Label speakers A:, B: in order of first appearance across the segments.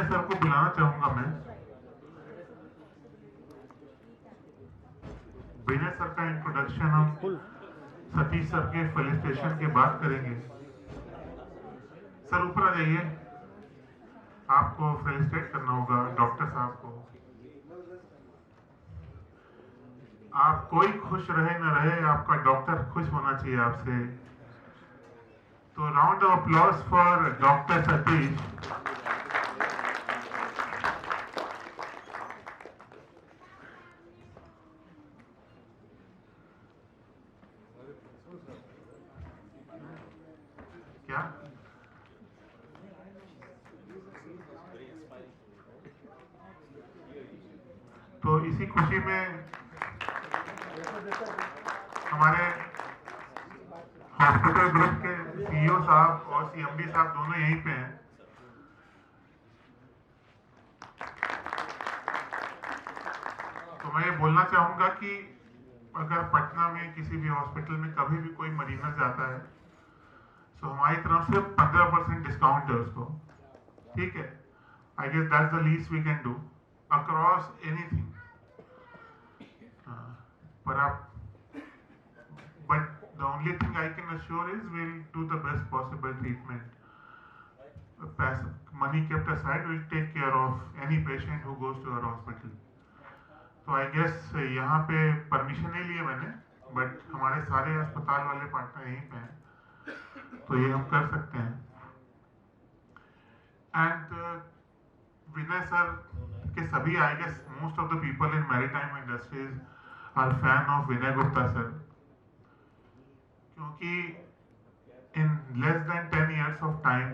A: विनय sir को बुलाना चाहूंगा मैं। विनय सर का इंट्रोडक्शन हम सतीश सर के फेलिसिटेशन के बाद करेंगे। सर ऊपर आ जाइए, आपको फेलिसिटेट करना होगा डॉक्टर साहब को। आप कोई खुश रहे न रहे, आपका डॉक्टर खुश होना चाहिए आपसे। तो round of applause for doctor Satish. क्या तो इसी खुशी में हमारे हॉस्पिटल ग्रुप के सीईओ साहब और सीएमडी साहब दोनों यहीं पे हैं। तो मैं ये बोलना चाहूंगा कि अगर पटना में किसी भी हॉस्पिटल में कभी भी कोई मरीज जाता है तो हमारी तरफ से 15% डिस्काउंट है उसको, ठीक है। I guess that's the least we can do across anything. पर आप but the only thing I can assure is we'll do the best possible treatment. Money kept aside, we'll take care of any patient who goes to our hospital. तो I guess यहाँ पे permission नहीं लिए मैंने, but हमारे सारे अस्पताल वाले पार्टनर यहीं पे हैं, तो ये हम कर सकते हैं। एंड विनय सर के सभी I guess most of the people in maritime industries are fan of Vinay Gupta sir, क्योंकि in less than 10 years of time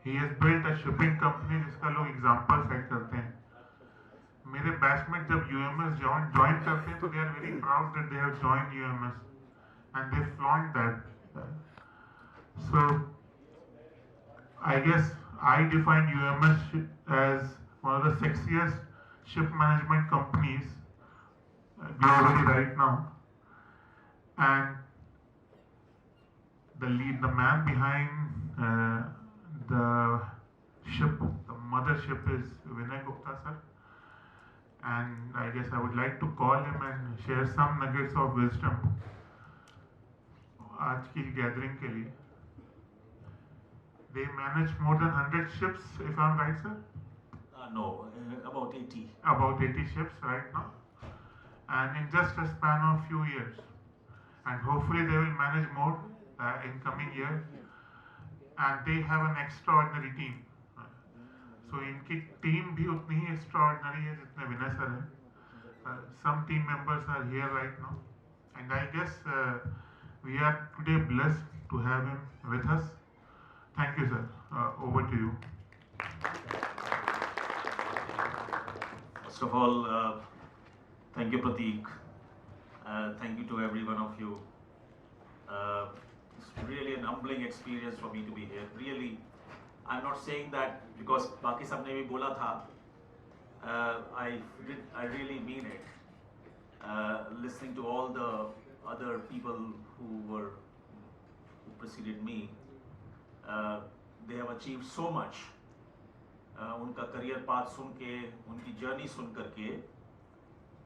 A: he has built a shipping company जिसका लोग एग्जाम्पल सेट करते हैं। मेरे batchmate जब UMS join करते हैं तो they are very proud that they have joined UMS and they flaunt that. So I guess I define UMS as one of the sexiest ship management companies globally right now, and the man behind the ship, the mothership, is Vinay Gupta sir, and I guess I would like to call him and share some nuggets of wisdom आज की gathering के लिए। They manage more than 100 ships, if I'm right, sir?
B: No, about 80.
A: About 80 ships right now, and in just a span of few years, and hopefully they will manage more in coming year, and they have an extraordinary team. So इनकी team भी उतनी ही extraordinary है जितने विनय sir हैं। Some team members are here right now, and I guess we are today blessed to have him with us. Thank you, sir. Over to you.
B: First of all, thank you, Prateek. Thank you to every one of you. It's really an humbling experience for me to be here. Really, I'm not saying that because बाकी सबने भी बोला था. I really mean it. Listening to all the other people who preceded me, they have achieved so much. उनका career path सुन के, उनकी journey सुन करके,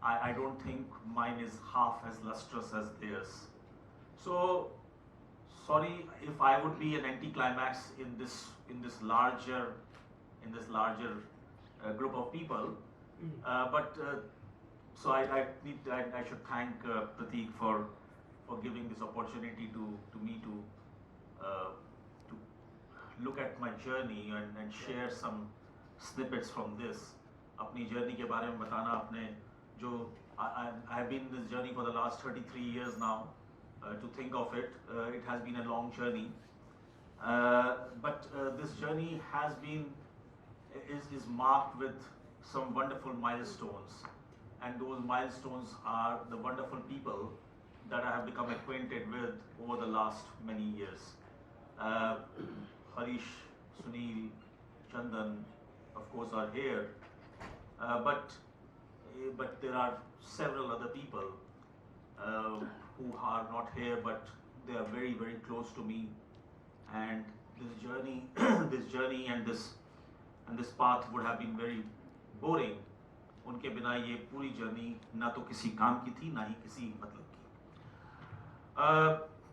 B: I don't think mine is half as lustrous as theirs. So sorry if I would be an anticlimax in this larger group of people, but so I should thank Prateek for giving this opportunity to me to look at my journey and share some snippets from this. अपनी journey के बारे में बताना, अपने जो I have been in this journey for the last 33 years now. To think of it, it has been a long journey, but this journey is marked with some wonderful milestones, and those milestones are the wonderful people that I have become acquainted with over the last many years. Harish, Sunil, Chandan, of course, are here, but there are several other people who are not here, but they are very, very close to me. And this journey, and and this path would have been very boring. उनके बिना ये पूरी journey ना तो किसी काम की थी ना ही किसी मतलब की.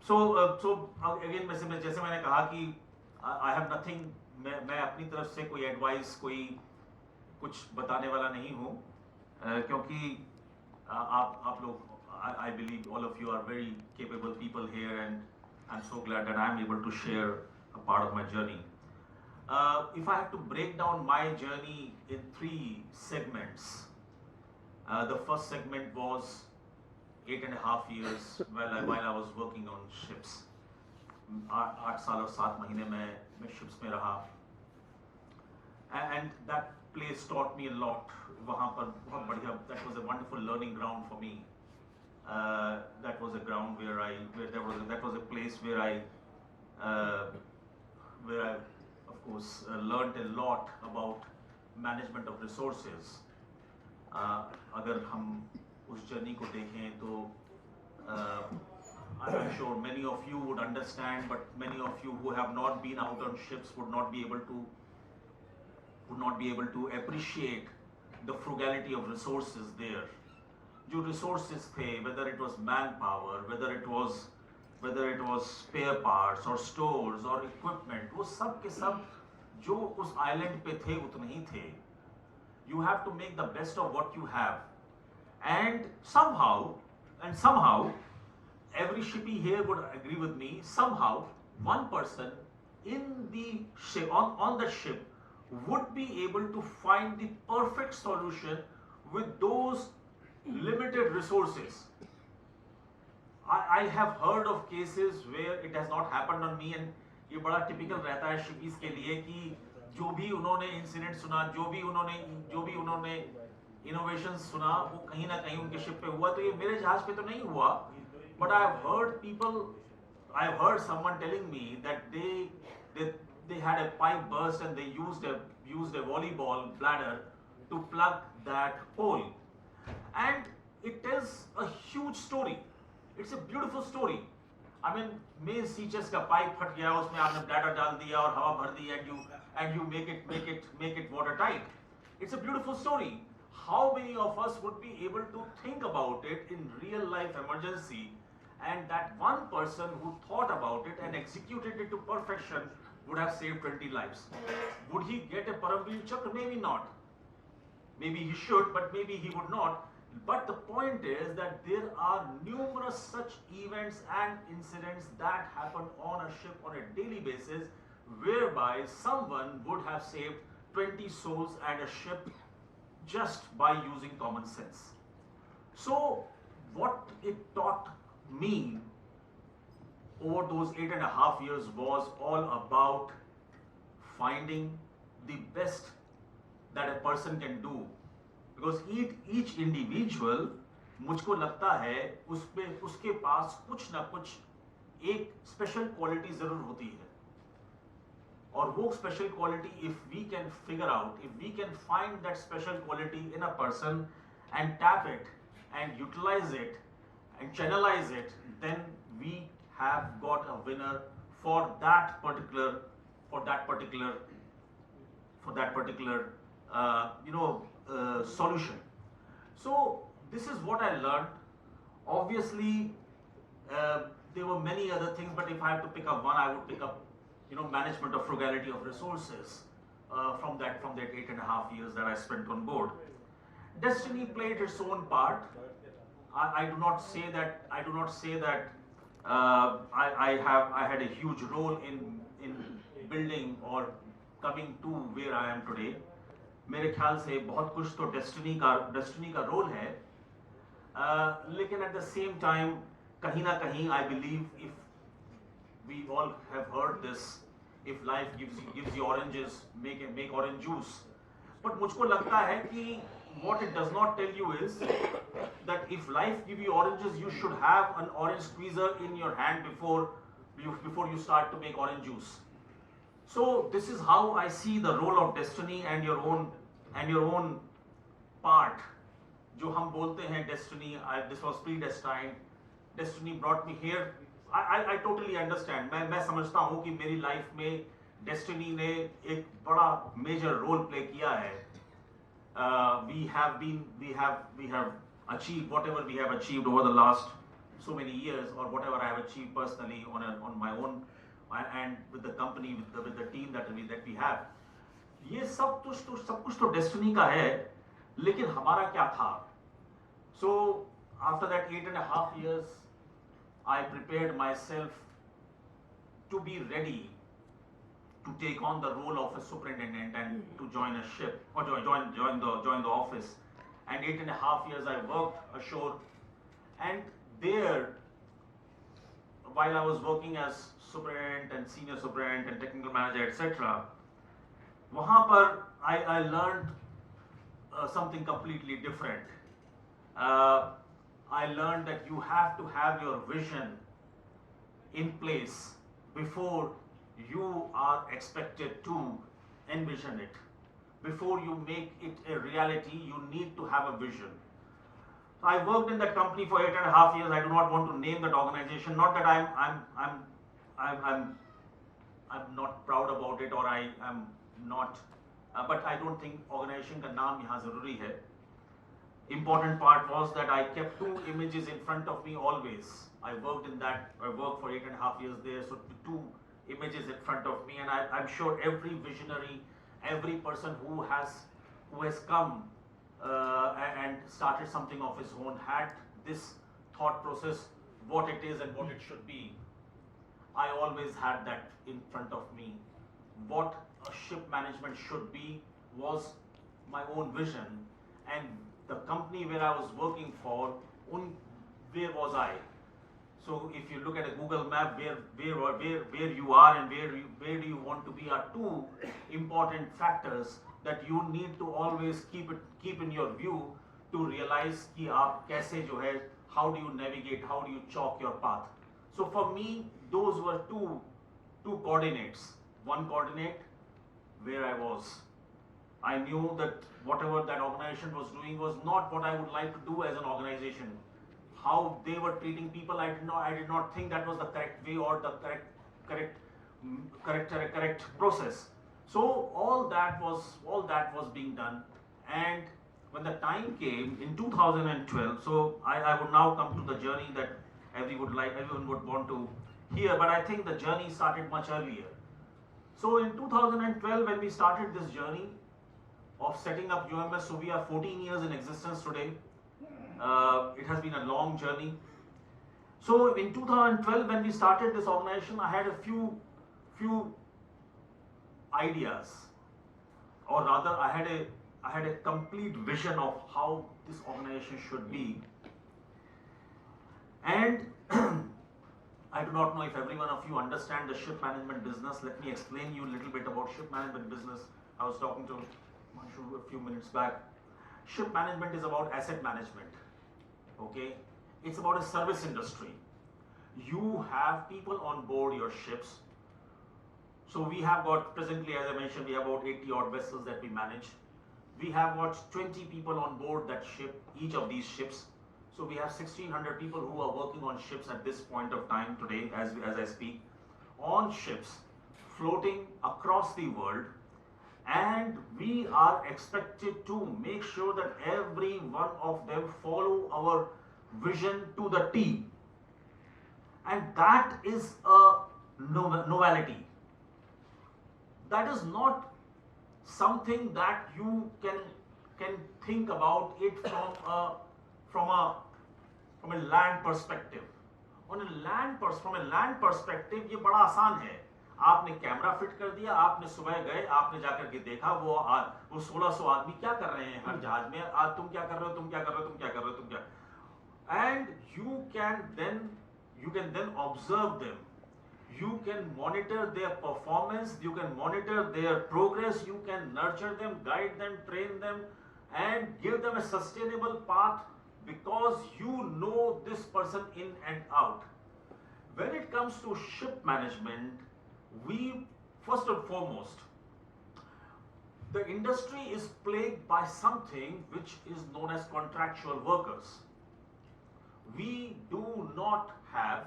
B: So again जैसे मैंने कहा कि I have nothing, मैं अपनी तरफ से कोई एडवाइस कोई कुछ बताने वाला नहीं हूँ, क्योंकि आप लोग, I believe all of you are very capable people here, and I'm so glad that I'm able to share a part of my journey. If I have to break down my journey in 3 segments, the first segment was 8.5 years while I was working on ships. 8 साल और 7 महीने मैं ships में रहा, and that place taught me a lot. वहाँ पर बहुत बढ़िया, that was a wonderful learning ground for me. That was a ground that was a place where I of course learned a lot about management of resources. अगर हम उस journey को देखें तो I'm sure many of you would understand, but many of you who have not been out on ships would not be able to appreciate the frugality of resources there. जो resources थे, whether it was manpower, whether it was spare parts or stores or equipment, वो सब के सब जो उस island पे थे उतने ही थे. You have to make the best of what you have, and somehow every shippy here would agree with me, somehow one person in the ship, on the ship, would be able to find the perfect solution with those limited resources. I have heard of cases where it has not happened on me, and ये बड़ा typical रहता है shippies के लिए कि जो भी उन्होंने incident सुना, जो भी उन्होंने innovations सुना, वो कहीं ना कहीं उनके ship पे हुआ. तो ये मेरे जहाज पे तो नहीं हुआ, but I have heard someone telling me that they had a pipe burst and they used a volleyball bladder to plug that hole, and it is a huge story. It's a beautiful story. I mean, main सीचेस का pipe फट गया, उसमें आपने bladder डाल दिया और हवा भर दी, and you make it watertight. It's a beautiful story. How many of us would be able to think about it in real life emergency, and that one person who thought about it and executed it to perfection would have saved 20 lives? Would he get a Paramveer Chakra? Maybe not. Maybe he should, but maybe he would not. But the point is that there are numerous such events and incidents that happen on a ship on a daily basis, whereby someone would have saved 20 souls and a ship just by using common sense. So what it taught me over those 8.5 years was all about finding the best that a person can do, because each individual, मुझको लगता है उसके पास कुछ ना कुछ एक special quality जरूर होती है, और वो special quality, if we can figure out, if we can find that special quality in a person and tap it and utilize it and channelize it, then we have got a winner for that particular solution. So this is what I learned. Obviously there were many other things, but if I have to pick up one, I would pick up management of frugality of resources from that 8.5 years that I spent on board. Destiny played its own part. I do not say that I had a huge role in building or coming to where I am today. मेरे ख्याल से बहुत कुछ तो destiny का role है, लेकिन at the same time कहीं ना कहीं I believe, if we all have heard this, if life gives you oranges, make orange juice. But मुझको लगता है कि what it does not tell you is that if life give you oranges, you should have an orange squeezer in your hand before you start to make orange juice. So this is how I see the role of destiny and your own part. जो हम बोलते हैं destiny, this was predestined, destiny brought me here. I totally understand. मैं समझता हूँ कि मेरी life में डेस्टिनी ने एक बड़ा मेजर रोल प्ले किया है. We have achieved whatever we have achieved over the last so many years, or whatever I have achieved personally on my own, and with the company, with the team that we have. ये सब कुछ तो destiny का है, लेकिन हमारा क्या था? So after that 8.5 years, I prepared myself to be ready to take on the role of a superintendent and to join a ship, or join the office. And 8.5 years I worked ashore, and there, while I was working as superintendent and senior superintendent and technical manager, etc., वहाँ पर I learned something completely different. I learned that you have to have your vision in place before you are expected to envision it. Before you make it a reality, you need to have a vision. So I worked in that company for 8.5 years. I do not want to name that organization. Not that I'm not proud about it, or I am not, but I don't think organization का नाम यहाँ ज़रूरी है. Important part was that I kept two images in front of me always. I worked for 8.5 years there, so two images in front of me, and I'm sure every visionary, every person who has come and started something of his own had this thought process, what it is and what it should be. I always had that in front of me. What a ship management should be was my own vision, and the company where I was working for, where was I? So if you look at a Google map, where you are and where do you want to be are two important factors that you need to always keep in your view to realize कि आप कैसे जो है, how do you navigate, how do you chalk your path. So for me, those were two coordinates. One coordinate where I was. I knew that whatever that organization was doing was not what I would like to do as an organization. How they were treating people, I did not think that was the correct way or the correct process. So all that was being done, and when the time came in 2012, so I would now come to the journey that everyone would want to hear, but I think the journey started much earlier. So in 2012, when we started this journey of setting up UMS, so we are 14 years in existence today. It has been a long journey. So in 2012, when we started this organization, I had a few ideas, or rather, I had a complete vision of how this organization should be. And I do not know if every one of you understand the ship management business. Let me explain you a little bit about ship management business. I was talking to Manshu a few minutes back. Ship management is about asset management. Okay, it's about a service industry. You have people on board your ships. So we have got, presently, as I mentioned, we have about 80 odd vessels that we manage. We have got 20 people on board that ship, each of these ships. So we have 1,600 people who are working on ships at this point of time today, as I speak, on ships floating across the world. And we are expected to make sure that every one of them follow our vision to the T. And that is a novelty. That is not something that you can think about it from a land perspective. From a land perspective, ये बड़ा आसान है. आपने camera fit कर दिया, आपने सुबह गए, आपने जाकर के देखा वो 1600 आदमी क्या कर रहे हैं हर जहाज में, आज तुम क्या कर रहे हो, तुम क्या कर रहे हो, तुम क्या कर रहे हो, तुम क्या, and you can then observe them. You can monitor their performance, you can monitor their progress, you can nurture them, guide them, train them, and give them a sustainable path, because you know this person in and out. When it comes to ship management, we, first and foremost, the industry is plagued by something which is known as contractual workers. We do not have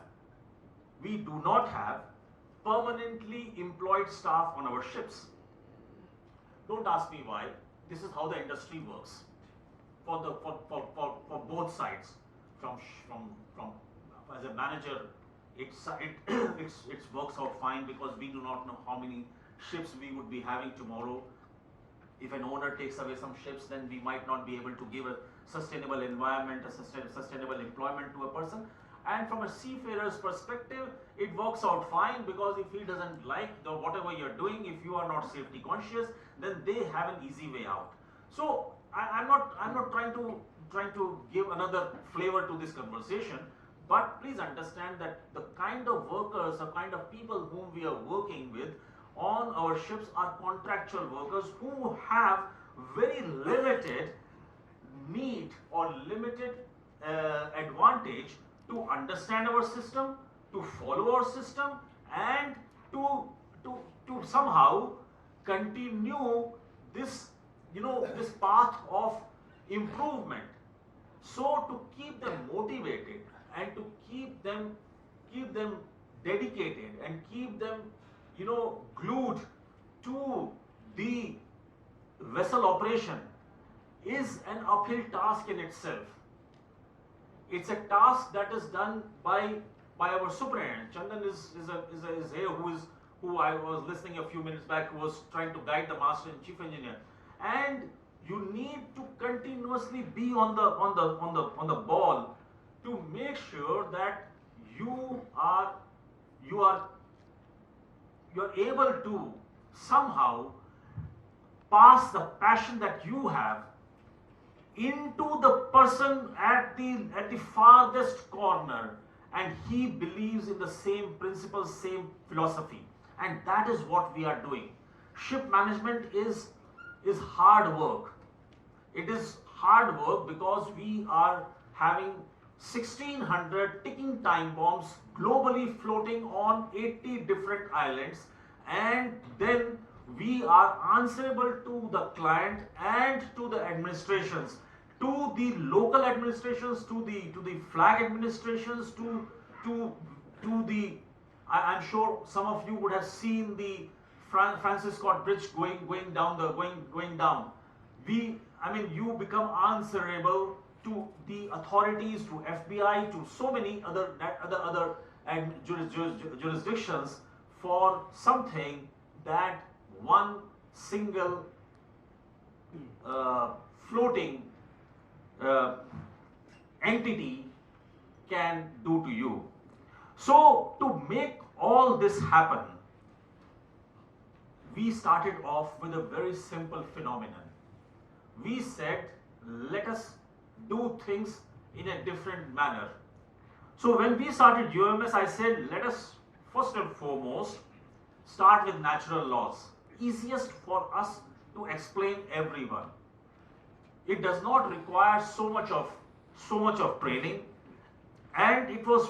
B: permanently employed staff on our ships. Don't ask me why. This is how the industry works for both sides. From as a manager, it works out fine because we do not know how many ships we would be having tomorrow. If an owner takes away some ships, then we might not be able to give a sustainable environment, a sustainable employment to a person. And from a seafarer's perspective, it works out fine because if he doesn't like whatever you're doing, if you are not safety conscious, then they have an easy way out. So I'm not trying to give another flavor to this conversation, but please understand that the kind of workers, the kind of people whom we are working with on our ships are contractual workers who have very limited need or limited advantage to understand our system, to follow our system, and to somehow continue this this path of improvement. So to keep them motivated and to keep them dedicated and keep them glued to the vessel operation is an uphill task in itself. It's a task that is done by our superintendent. Chandan is here, who I was listening a few minutes back, who was trying to guide the master and chief engineer. And you need to continuously be on the ball to make sure that you are able to somehow pass the passion that you have into the person at the farthest corner, and he believes in the same principles, same philosophy, and that is what we are doing. Ship management is hard work. It is hard work because we are having 1600 ticking time bombs globally floating on 80 different islands, and then we are answerable to the client and to the administrations, to the local administrations, to the flag administrations, to the I'm sure some of you would have seen the Francis Scott Bridge going down. You become answerable to the authorities, to FBI, to so many other jurisdictions for something that one single floating entity can do to you. So to make all this happen, we started off with a very simple phenomenon. We said, let us do things in a different manner. So when we started UMS, I said, let us first and foremost start with natural laws. Easiest for us to explain everyone. It does not require so much of training, and it was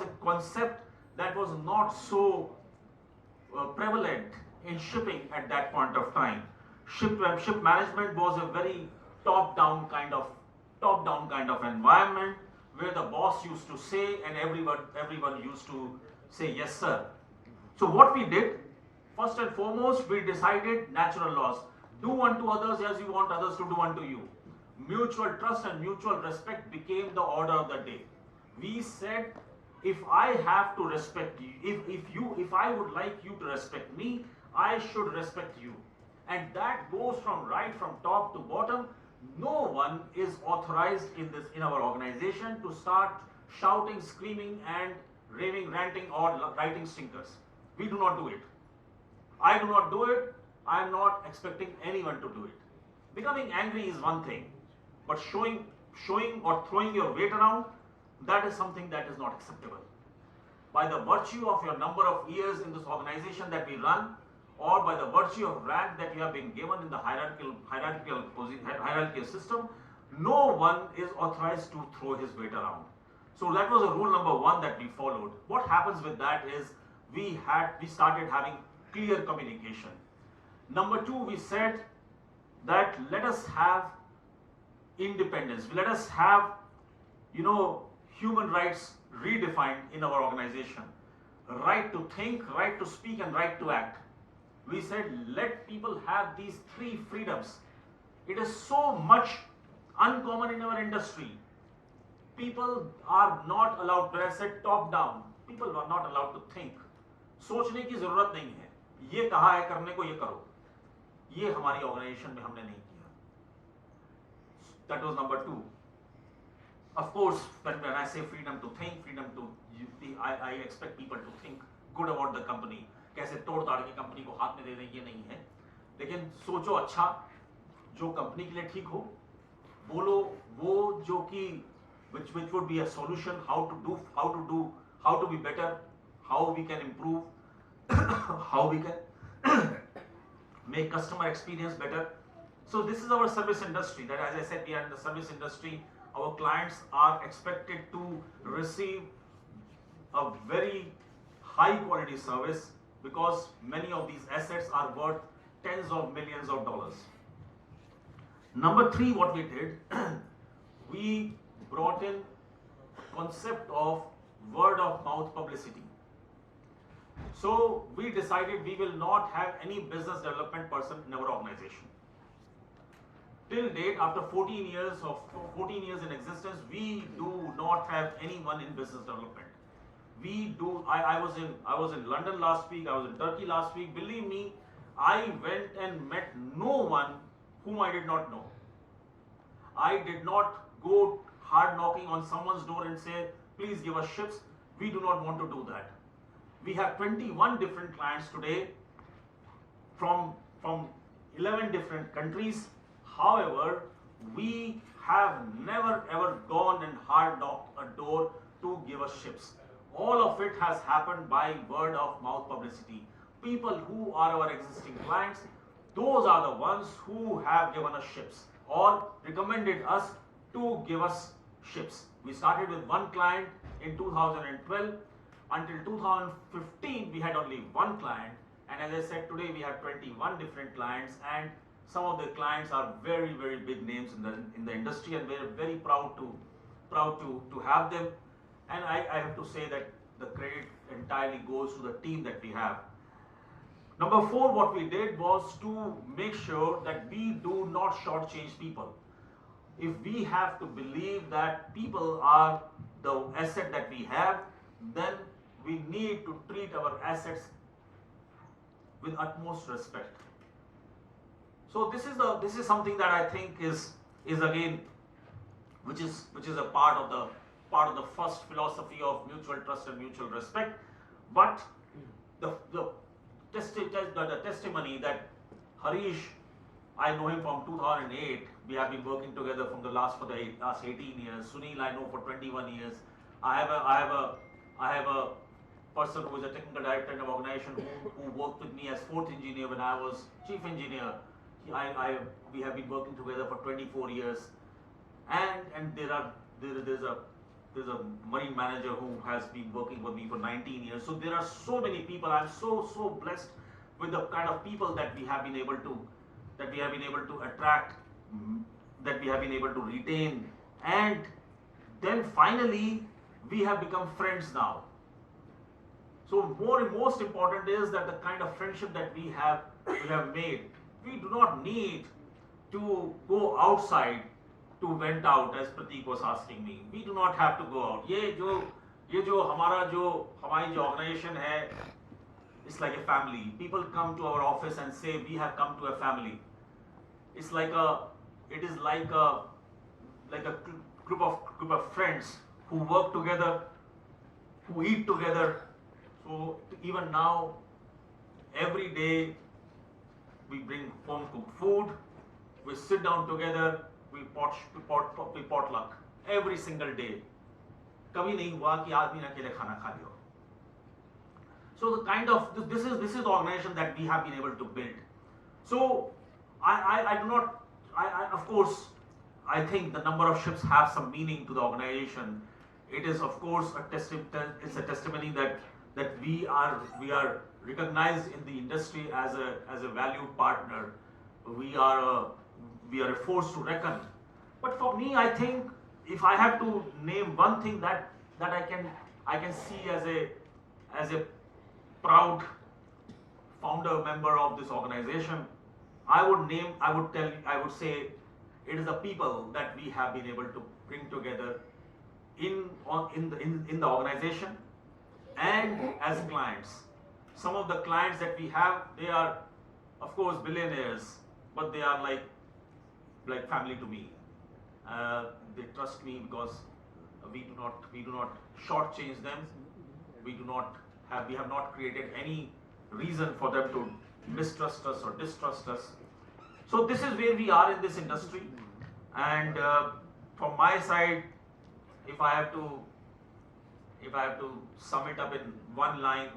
B: a concept that was not so prevalent in shipping at that point of time. Ship management was a very top-down kind of environment where the boss used to say and everyone used to say yes sir. So what we did, first and foremost, we decided natural laws. Do unto others as you want others to do unto you. Mutual trust and mutual respect became the order of the day. We said, if I have to respect you, if I would like you to respect me, I should respect you. And that goes from top to bottom. No one is authorized in our organization to start shouting, screaming, and raving, ranting, or writing stinkers. We do not do it. I do not do it. I am not expecting anyone to do it. Becoming angry is one thing, but showing or throwing your weight around, that is something that is not acceptable. By the virtue of your number of years in this organization that we run, or by the virtue of rank that you have been given in the hierarchical system, no one is authorized to throw his weight around. So that was a rule number one that we followed. What happens with that is we started having clear communication. Number two, we said that let us have independence. Let us have, human rights redefined in our organization. Right to think, right to speak, and right to act. We said, let people have these three freedoms. It is so much uncommon in our industry. People are not allowed, when I said top down, people are not allowed to think. सोचने की जरूरत नहीं है, ये कहा है करने को, ये करो. ये हमारी ऑर्गेनाइजेशन में हमने नहीं किया. That was number 2. Of course, when I say freedom to think, freedom to, I expect people to think good about the company. कैसे तोड़ ताड़ की कंपनी को हाथ में दे दें, ये नहीं है. लेकिन सोचो अच्छा, जो कंपनी के लिए ठीक हो. बोलो वो जो कि which would be a solution, how to be better, how we can improve, how we can make customer experience better. So this is our service industry. That, as I said, we are in the service industry. Our clients are expected to receive a very high quality service because many of these assets are worth tens of millions of dollars. Number 3, what we did, we brought in concept of word of mouth publicity. So we decided we will not have any business development person in our organization. Till date, after 14 years in existence, we do not have anyone in business development. We do. I was in London last week. I was in Turkey last week. Believe me, I went and met no one whom I did not know. I did not go hard knocking on someone's door and say, please give us ships. We do not want to do that. We have 21 different clients today from 11 different countries. However, we have never ever gone and hard knocked a door to give us ships. All of it has happened by word of mouth publicity. People who are our existing clients, those are the ones who have given us ships or recommended us to give us ships. We started with one client in 2012. Until 2015, we had only one client. And as I said, today we have 21 different clients, and some of the clients are very, very big names in the industry, and we're very proud to have them. And I have to say that the credit entirely goes to the team that we have. Number 4, what we did was to make sure that we do not shortchange people. If we have to believe that people are the asset that we have, then we need to treat our assets with utmost respect. So this is something that I think is again, which is a part of the first philosophy of mutual trust and mutual respect. But the testimony that Harish, I know him from 2008. We have been working together for the last 18 years. Sunil, I know for 21 years. I have a person who is a technical director in an organization who worked with me as 4th engineer when I was chief engineer. We have been working together for 24 years, and there's a marine manager who has been working with me for 19 years. So there are so many people. I'm so blessed with the kind of people that we have been able to attract, that we have been able to retain, and then finally we have become friends now. So most important is that the kind of friendship that we have made, we do not need to go outside to vent out, as Pratik was asking me. We do not have to go out. हमारी organization है, it's like a family. People come to our office and say we have come to a family. It is like a group of friends who work together, who eat together. So even now, every day we bring home cooked food, we sit down together, we potluck every single day. कभी नहीं हुआ कि आदमी ने अकेले खाना खा लिया. So the kind of this is the organization that we have been able to build. So I do not, of course, I think the number of ships have some meaning to the organization. It is of course it's a testimony that we are recognized in the industry as a valued partner. We are a force to reckon. But for me, I think if I have to name one thing that I can see as a proud founder member of this organization, I would say it is the people that we have been able to bring together in the organization and as clients. Some of the clients that we have, they are of course billionaires, but they are like family to me. They trust me because we do not shortchange them. We have not created any reason for them to mistrust us or distrust us. So this is where we are in this industry. And from my side, if I have to sum it up in one line,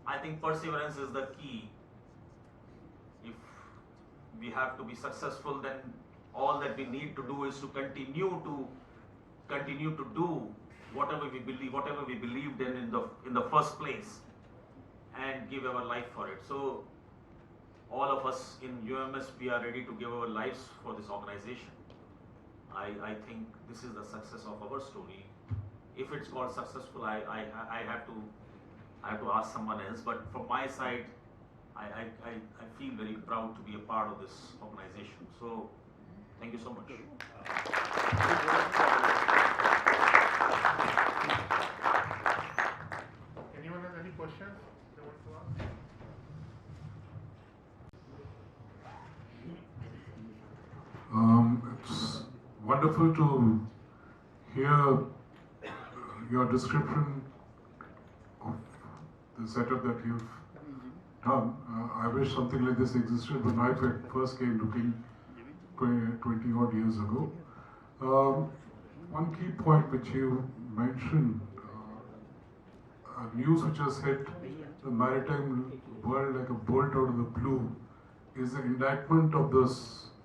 B: I think perseverance is the key. If we have to be successful, then all that we need to do is to continue to do whatever we believed in the first place, and give our life for it. So all of us in UMS, we are ready to give our lives for this organization. I think this is the success of our story. If it's called successful, I have to ask someone else. But from my side, I feel very proud to be a part of this organization. So thank you so much.
A: Anyone has any questions they want to ask? It's wonderful to hear your description of the setup that you've done. I wish something like this existed when I first came looking 20 odd years ago. One key point which you mentioned, news which has hit the maritime world like a bolt out of the blue, is the indictment of the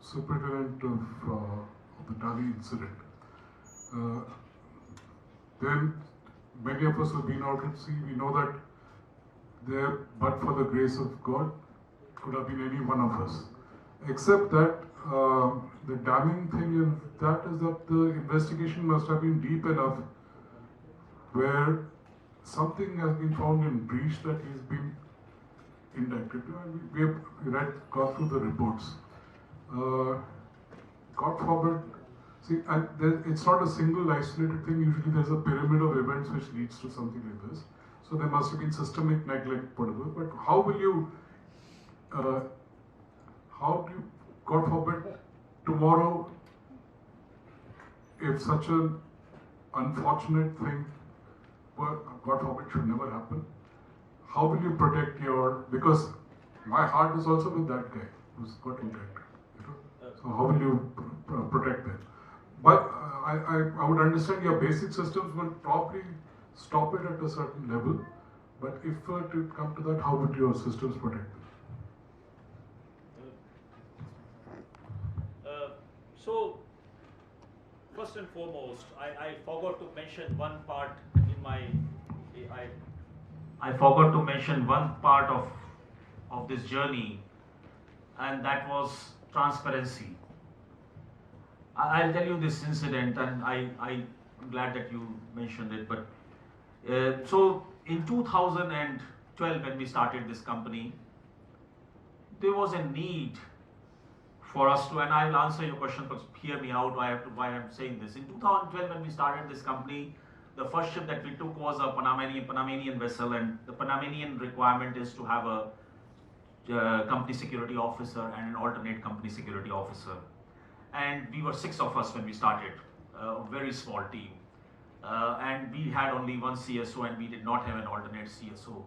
A: superintendent of the Dali incident. Then many of us have been out at sea. We know that there, but for the grace of God, could have been any one of us. Except that the damning thing in that is that the investigation must have been deep enough where something has been found in breach that he's been indicted. We have gone through the reports. God forbid, see, and it's not a single isolated thing. Usually there's a pyramid of events which leads to something like this. So there must have been systemic neglect, whatever. But how do you, God forbid, tomorrow, if such an unfortunate thing, God forbid, should never happen, how will you protect your, because my heart is also with that guy who's got indicted. So how will you protect them? But I would understand your basic systems will probably stop it at a certain level. But if to come to that, how would your systems protect them?
B: So first and foremost, I forgot to mention one part in my. I forgot to mention one part of this journey, and that was transparency. I'll tell you this incident, and I'm glad that you mentioned it. But so in 2012, when we started this company, there was a need for us to, and I'll answer your question, but hear me out why I'm saying this. In 2012, when we started this company, the first ship that we took was a Panamanian vessel, and the Panamanian requirement is to have a company security officer and an alternate company security officer. And we were 6 of us when we started, a very small team. And we had only one CSO, and we did not have an alternate CSO.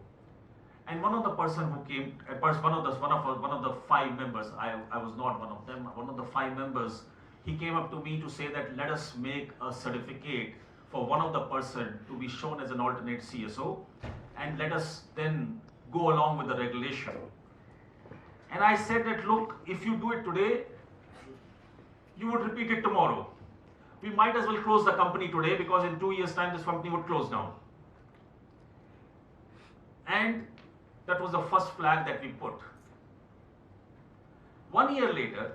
B: And one of the person who came, one of the 5 members, I was not one of them, one of the 5 members, he came up to me to say that let us make a certificate for one of the person to be shown as an alternate CSO, and let us then go along with the regulation. And I said that, look, if you do it today, you would repeat it tomorrow. We might as well close the company today, because in 2 years' time this company would close down. And that was the first flag that we put. 1 year later,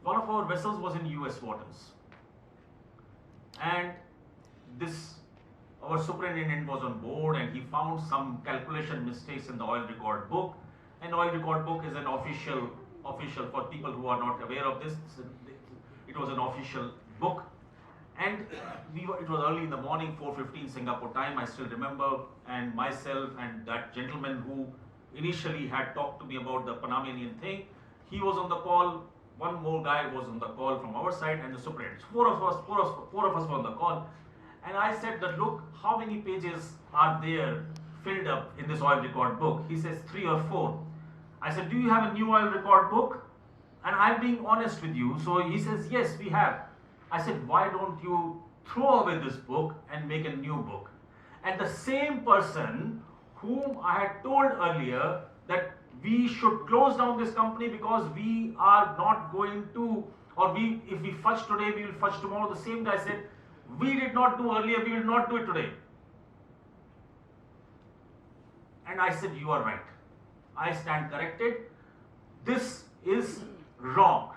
B: one of our vessels was in US waters, and this our superintendent was on board, and he found some calculation mistakes in the oil record book. And oil record book is an official for people who are not aware of this. It was an official book, and it was early in the morning, 4:15 Singapore time, I still remember, and myself and that gentleman who initially had talked to me about the Panamanian thing, he was on the call. One more guy was on the call from our side, and the superintendent. Four of us were on the call, and I said that, look, how many pages are there filled up in this oil record book? He says 3 or 4. I said, do you have a new oil record book? And I'm being honest with you. So he says, yes, we have. I said, why don't you throw away this book and make a new book? And the same person whom I had told earlier that we should close down this company because we are not going to, or if we fudge today, we will fudge tomorrow. The same guy said, we did not do earlier, we will not do it today. And I said, you are right. I stand corrected. This is wrong.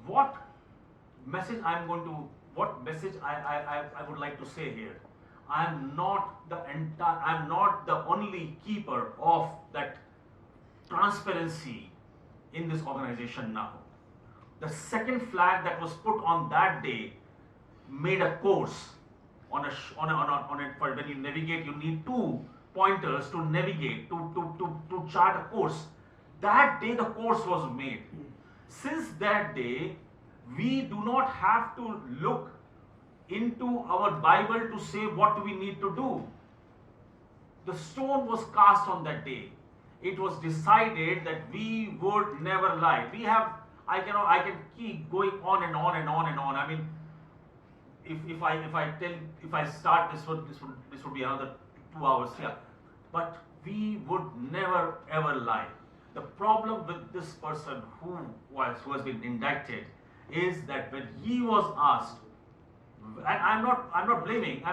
B: What message I would like to say here? I am not the only keeper of that transparency in this organization now. The second flag that was put on that day made a course on it. For when you navigate, you need 2 pointers to navigate, to chart a course. That day the course was made. Since that day, we do not have to look into our Bible to say what we need to do. The stone was cast on that day. It was decided that we would never lie. I can keep going on and on and on and on. I mean, if I start this would be another 2 hours here. But we would never ever lie. The problem with this person who has been indicted is that when he was asked, and I'm not blaming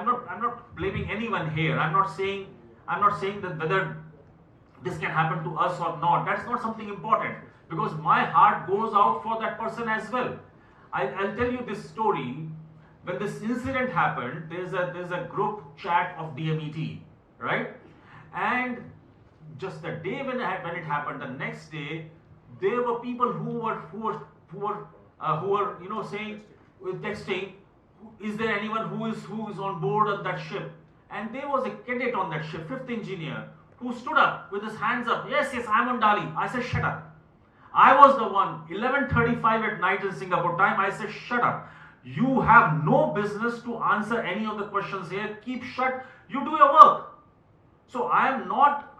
B: anyone here. I'm not saying that whether this can happen to us or not. That's not something important, because my heart goes out for that person as well. I'll tell you this story. When this incident happened, there's a group chat of Dmet, right? And just the day when it happened, the next day, there were people who were saying, texting, is there anyone who is on board of that ship? And there was a cadet on that ship, 5th engineer, who stood up with his hands up. Yes, I'm on Dali. I said, shut up. I was the one, 11:35 at night in Singapore time. I said, shut up. You have no business to answer any of the questions here. Keep shut. You do your work. So I do not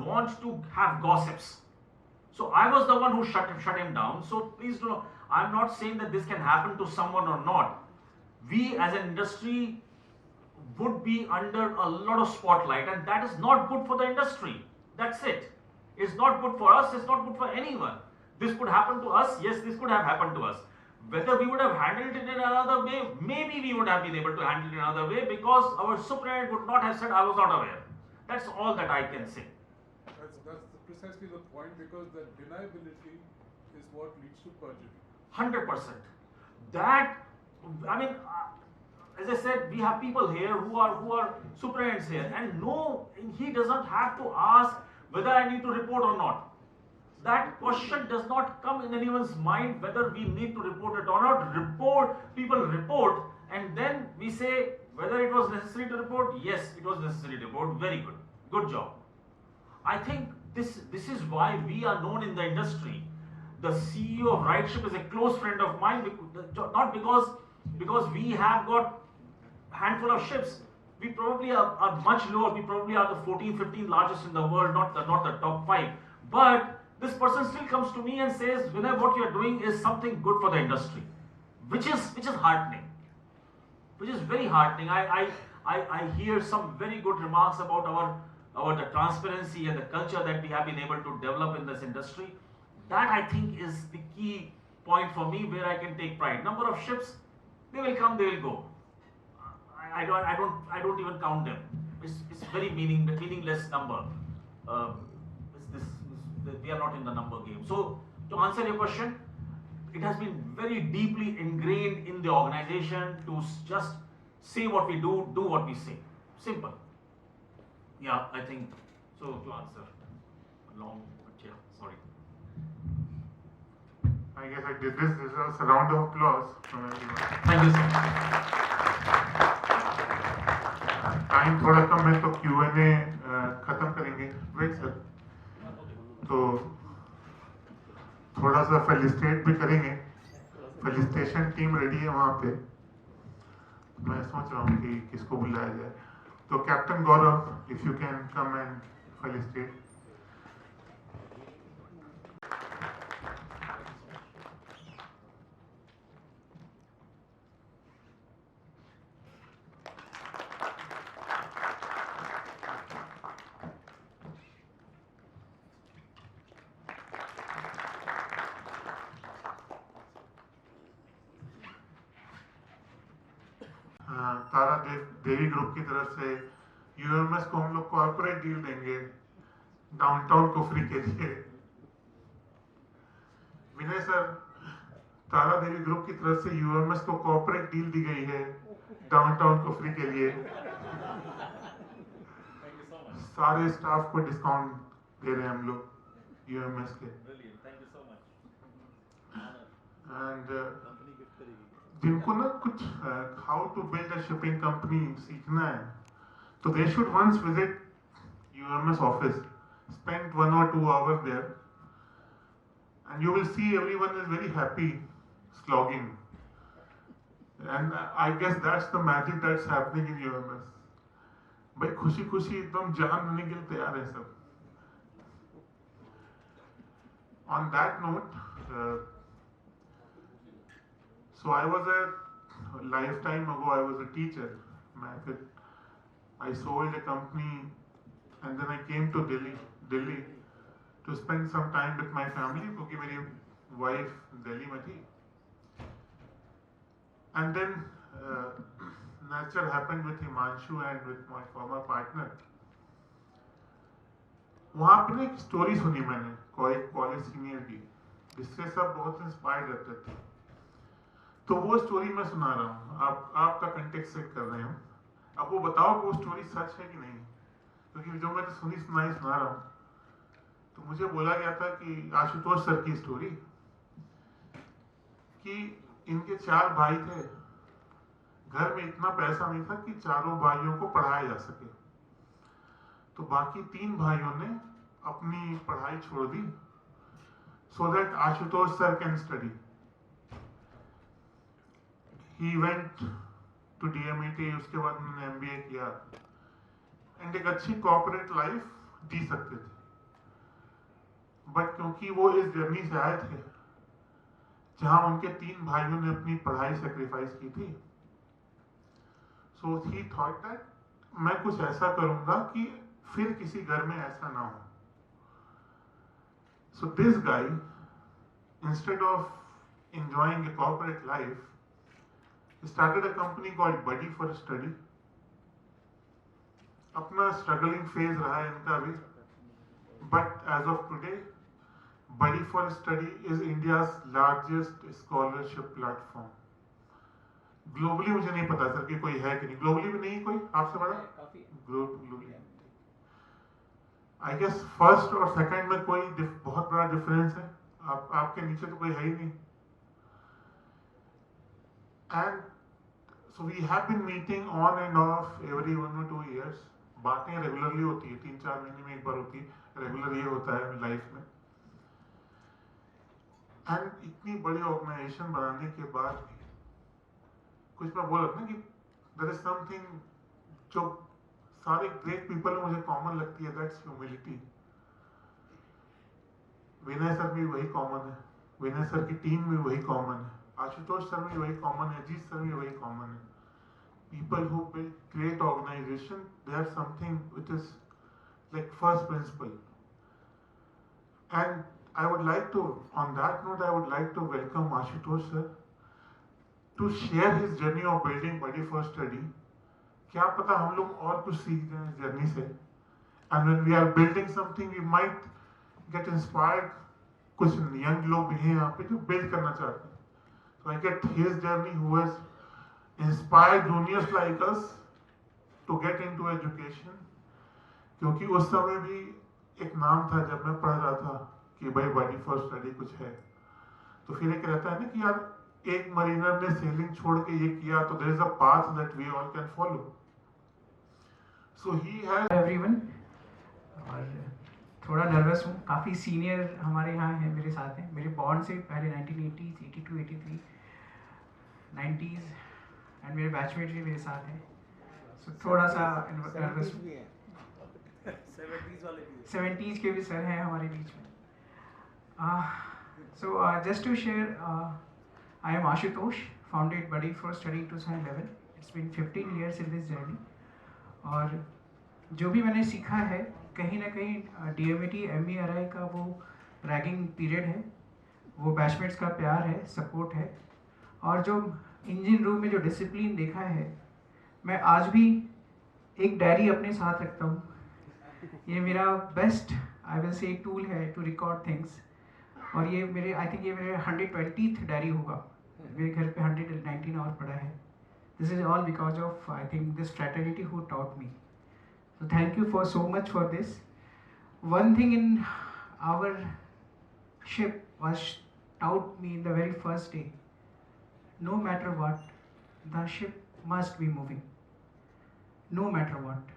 B: want to have gossips. So I was the one who shut him down. So please do. I'm not saying that this can happen to someone or not. We as an industry would be under a lot of spotlight, and that is not good for the industry. That's it. It's not good for us. It's not good for anyone. This could happen to us. Yes, this could have happened to us. Whether we would have handled it in another way, maybe we would have been able to handle it in another way, because our superintendent would not have said, I was not aware. That's all that I can say.
C: That's precisely the point, because the deniability is what leads to perjury.
B: 100%. That, I mean, as I said, we have people here who are superintendents here, and no, he doesn't have to ask whether I need to report or not. That question does not come in anyone's mind whether we need to report it or not. People report, and then we say whether it was necessary to report. Yes, it was necessary to report. Very good. Good job. I think this is why we are known in the industry. The CEO of RightShip is a close friend of mine, not because we have got a handful of ships. We probably are much lower. We probably are the 14, 15 largest in the world, not the top 5. But this person still comes to me and says, Vinay, what you are doing is something good for the industry, which is heartening, which is very heartening. I hear some very good remarks about the transparency and the culture that we have been able to develop in this industry. That, I think, is the key point for me, where I can take pride. Number of ships, they will come, they will go. I don't even count them. It's very meaningless number. We are not in the number game. So to answer your question, it has been very deeply ingrained in the organization to just say what we do what we say. Simple. Yeah, I think so. To answer long, but yeah, sorry.
A: I guess I did this deserves a round of applause from everyone.
B: Thank you, sir.
A: Time थोड़ा कम है तो Q&A खत्म करेंगे. Wait sir, तो थोड़ा सा facilitate भी करेंगे. फेलिस्टेशन टीम रेडी है वहाँ पे. मैं सोच रहा हूँ कि किसको बुलाया जाए. तो captain Gaurav, if you can come and felicitate. Tara Devi group की तरफ से यूएमएस को हम लोग कॉर्पोरेट डील देंगे डाउनटाउन कुफरी के लिए. विनय सर, तारा देवी ग्रुप की तरफ से यूएमएस को कॉर्पोरेट डील दी गई है डाउनटाउन कुफरी के लिए. सारे स्टाफ को डिस्काउंट दे रहे हैं हम लोग यूएमएस के. एंड जिनको ना कुछ how to build a shipping company सीखना है, तो they should once visit UMS office, spend 1 or 2 hours there, and you will see everyone is very happy slogging, and I guess that's the magic that's happening in UMS. भाई खुशी खुशी एकदम जान देने के लिए तैयार है सब. On that note, so I was a lifetime ago I was a teacher. I sold a company and then I came to Delhi to spend some time with my family क्योंकि मेरी wife दिल्ली में थी. And then nature happened with Himanshu and with my former partner. वहाँ पे ना एक story सुनी मैंने कॉलेज सीनियर की, जिससे सब बहुत इंस्पायर रहते थे. तो वो स्टोरी मैं सुना रहा हूँ, आपका कंटेक्स्ट सेट कर रहे हूँ. अब वो बताओ कि वो स्टोरी सच है कि नहीं, क्योंकि जो मैं तो सुना रहा हूँ. तो मुझे बोला गया था कि आशुतोष सर की स्टोरी, कि इनके 4 भाई थे, घर में इतना पैसा नहीं था कि चारों भाइयों को पढ़ाया जा सके. तो बाकी 3 भाइयों ने अपनी पढ़ाई छोड़ दी so that Ashutosh sir can study. He went to DMIT, उसके बाद उन्होंने MBA किया एंड एक अच्छी कॉर्पोरेट लाइफ जी सकते थे. बट क्योंकि वो इस जर्नी से आए थे जहां उनके 3 भाइयों ने अपनी पढ़ाई सेक्रीफाइस की थी, सो ही थॉट दैट मैं कुछ ऐसा करूंगा कि फिर किसी घर में ऐसा ना हो. So this guy, instead of enjoying a corporate life, started a company called Buddy for Study. अपना स्ट्रगलिंग फेज रहा है इनका भी, but as of today Buddy for Study is India's largest scholarship platform. Globally मुझे नहीं पता sir कि कोई है कि नहीं. ग्लोबली भी नहीं कोई आपसे बड़ा ग्लोबली. आई गेस फर्स्ट और सेकंड में कोई बहुत बड़ा डिफरेंस है. आपके नीचे तो कोई है ही नहीं. And so we have been meeting on and off every 1 or 2 years. बातें रेगुलरली होती है, 3-4 महीने में एक बार होती है. रेगुलर ये होता है लाइफ में. एंड इतनी बड़ी ऑर्गेनाइजेशन बनाने के बाद भी कुछ मैं बोल रहा था ना कि देयर इज समथिंग जो सारे ग्रेट पीपल में मुझे कॉमन लगती है, दैट्स ह्यूमिलिटी. विनय सर में वही कॉमन है, विनय सर की टीम में वही कॉमन है, आशुतोष सर में वही कॉमन है, अजीत सर में वही कॉमन है. People who build great organization, they have something which is like first principle. And I would like to, on that note, I would like to welcome Ashutosh sir to share his journey of building Buddy for Study. क्या पता हम लोग और कुछ सीख जाएं इस journey से. And when we are building something, we might get inspired कुछ यंग लोग भी हैं यहाँ पे जो बिल्ड करना चाहते हैं. So I get his journey who has inspired juniors like us to get into education. क्योंकि उस समय भी एक नाम था जब मैं पढ़ रहा था कि भाई बॉडी फॉर स्टडी कुछ है. तो फिर एक रहता है ना कि यार एक मरीनर ने सेलिंग छोड़ के ये किया तो there is a path that we all can follow. So he has
D: everyone. और थोड़ा नर्वस हूँ, काफ़ी सीनियर हमारे यहाँ हैं, मेरे साथ हैं, मेरे बॉन्ड से पहले 1980s, 82, 83, 90s एंड मेरे बैचमेट भी मेरे साथ हैं. सो थोड़ा सा नर्वस हूँ. 70s के भी सर हैं हमारे बीच में. So just to share, I am Ashutosh, founded Buddy for Study in 2011. It's been 15 years in this journey. और जो भी मैंने सीखा है कहीं ना कहीं DMT MERI का वो रैगिंग पीरियड है, वो बैचमेट्स का प्यार है, सपोर्ट है, और जो इंजन रूम में जो डिसिप्लिन देखा है, मैं आज भी एक डायरी अपने साथ रखता हूँ. ये मेरा best I will say tool है टू रिकॉर्ड थिंग्स. और ये मेरे आई थिंक ये मेरे 120th डायरी होगा. मेरे घर पे 119 और पड़ा है. This is all because of I think this fraternity who taught me. So thank you for so much for this. One thing in our ship was taught me in the very first day. No matter what, the ship must be moving. No matter what.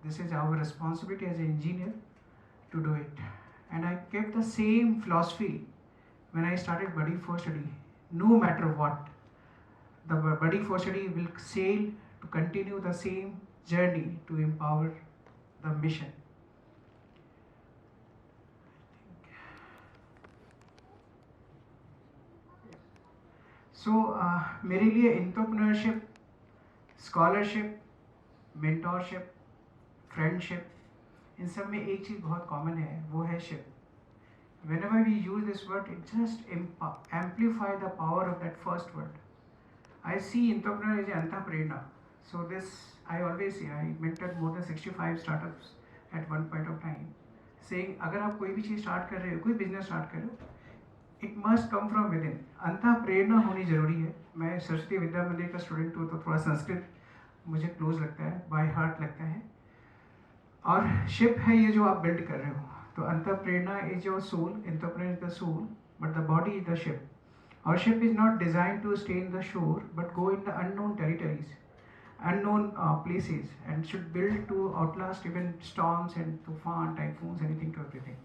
D: This is our responsibility as an engineer to do it. And I kept the same philosophy when I started Buddy for Study. No matter what, the Buddy for Study will sail to continue the same journey to empower the mission. So मेरे लिए entrepreneurship, scholarship, mentorship, friendship, इन सब में एक चीज़ बहुत common है, वो है ship. Whenever we use this word, it just amplify the power of that first word. I see entrepreneur as an entrepreneur. So this, I always say, I mentored more than 65 startups at one point of time, saying अगर आप कोई भी चीज़ start कर रहे हो, कोई business start कर रहे हो, it must come from within. अंतःप्रेरणा होनी ज़रूरी है. मैं सरस्वती विद्या मंदिर का स्टूडेंट हूँ, तो थोड़ा संस्कृत मुझे क्लोज लगता है, बाय हार्ट लगता है. और शिप है ये जो आप बिल्ड कर रहे हो. तो अंतःप्रेरणा is your soul, entrepreneur is the soul, but the body is the ship. Our ship is not designed to stay in the shore, but go in the unknown territories, unknown places, and should build to outlast even storms and tufan, typhoons, anything to everything.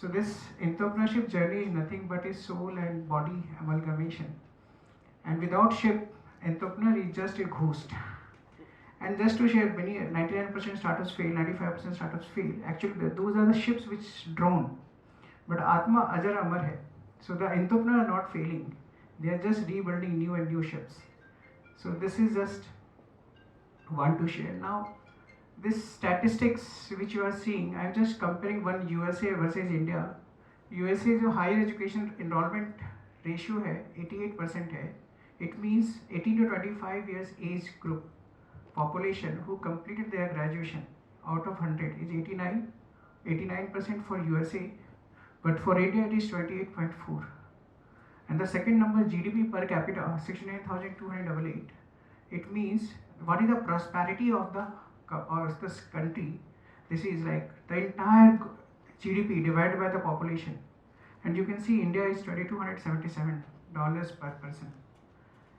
D: So this entrepreneurship journey is nothing but a soul and body amalgamation. And without ship, entrepreneur is just a ghost. And just to share, many 99% startups fail, 95% startups fail. Actually, those are the ships which drown. But Atma Ajar Amar hai. So the entrepreneurs are not failing. They are just rebuilding new and new ships. So this is just one to share. Now, this statistics which you are seeing, I am just comparing one USA versus India. USA जो higher education enrollment ratio है 88% है. It means 18 to 25 years age group population who completed their graduation out of 100 is 89% for USA. But for India it is 28.4. And the second number, GDP per capita, 69,288. It means what is the prosperity of this country? This is like the entire GDP divided by the population. And you can see India is $2,277 per person.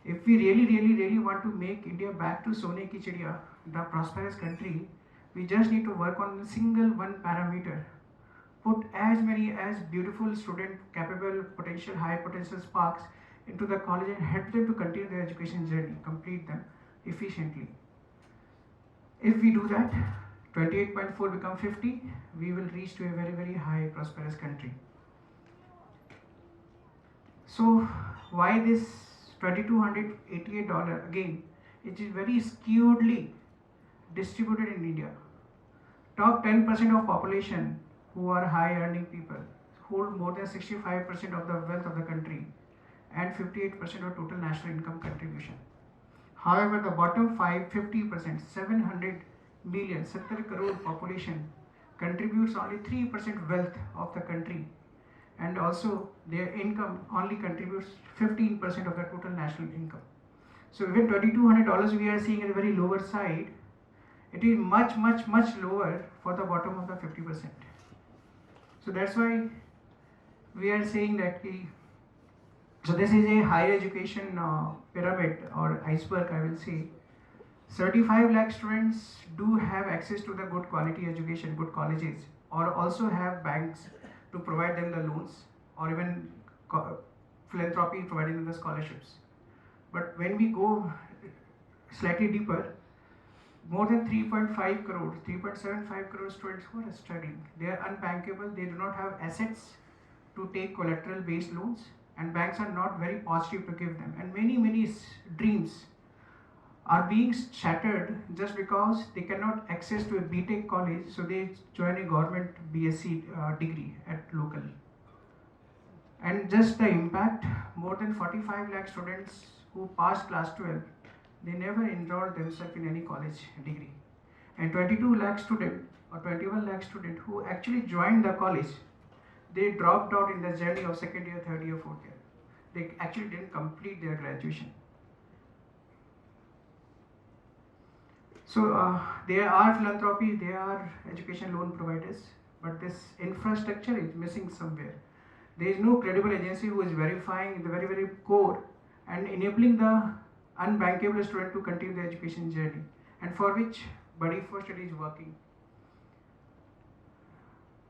D: If we really want to make India back to Sone ki Chidiya, the prosperous country, we just need to work on a single one parameter. Put as many as beautiful student, capable, potential, high potential sparks into the college and help them to continue their education journey, complete them efficiently. If we do that, 28.4 become 50, we will reach to a very high prosperous country. So why this $2,288? Again, it is very skewedly distributed in India. Top 10% of population who are high earning people hold more than 65% of the wealth of the country and 58% of total national income contribution. However, the bottom 50%, 700 million, 70 crore population contributes only 3% wealth of the country and also their income only contributes 15% of the total national income. So even $2,200 we are seeing at the very lower side, it is much lower for the bottom of the 50%. So that's why we are saying that so this is a higher education pyramid or iceberg, I will say. 35 lakh students do have access to the good quality education, good colleges, or also have banks to provide them the loans, or even philanthropy providing them the scholarships. But when we go slightly deeper, more than 3.5 crore, 3.75 crore students who are studying, they are unbankable, they do not have assets to take collateral based loans, and banks are not very positive to give them, and many dreams are being shattered just because they cannot access to a BTech college, so they join a government BSc degree at local. And just the impact, more than 45 lakh students who passed class 12, they never enrolled themselves in any college degree. And 22 lakh student or 21 lakh student who actually joined the college, they dropped out in the journey of second year, third year, fourth year. They actually didn't complete their graduation. So there are philanthropies, there are education loan providers, but this infrastructure is missing somewhere. There is no credible agency who is verifying the very core and enabling the unbankable student to continue the education journey, and for which Buddy for Study is working.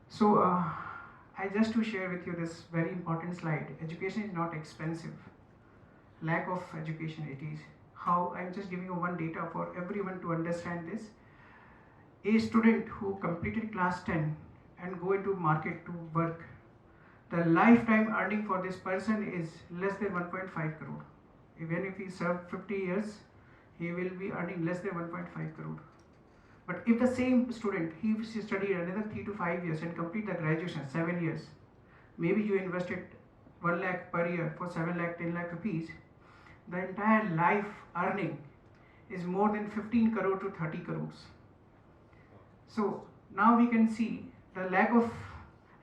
D: So I just to share with you this very important slide. Education is not expensive. Lack of education it is. How? I'm just giving you one data for everyone to understand this. A student who completed class 10 and go into market to work, the lifetime earning for this person is less than 1.5 crore. Even if he served 50 years, he will be earning less than 1.5 crore. But if the same student, he studied another 3 to 5 years and complete the graduation 7 years, maybe you invested 1 lakh per year for 7 lakh, 10 lakh rupees, the entire life earning is more than 15 crore to 30 crores. So now we can see the lack of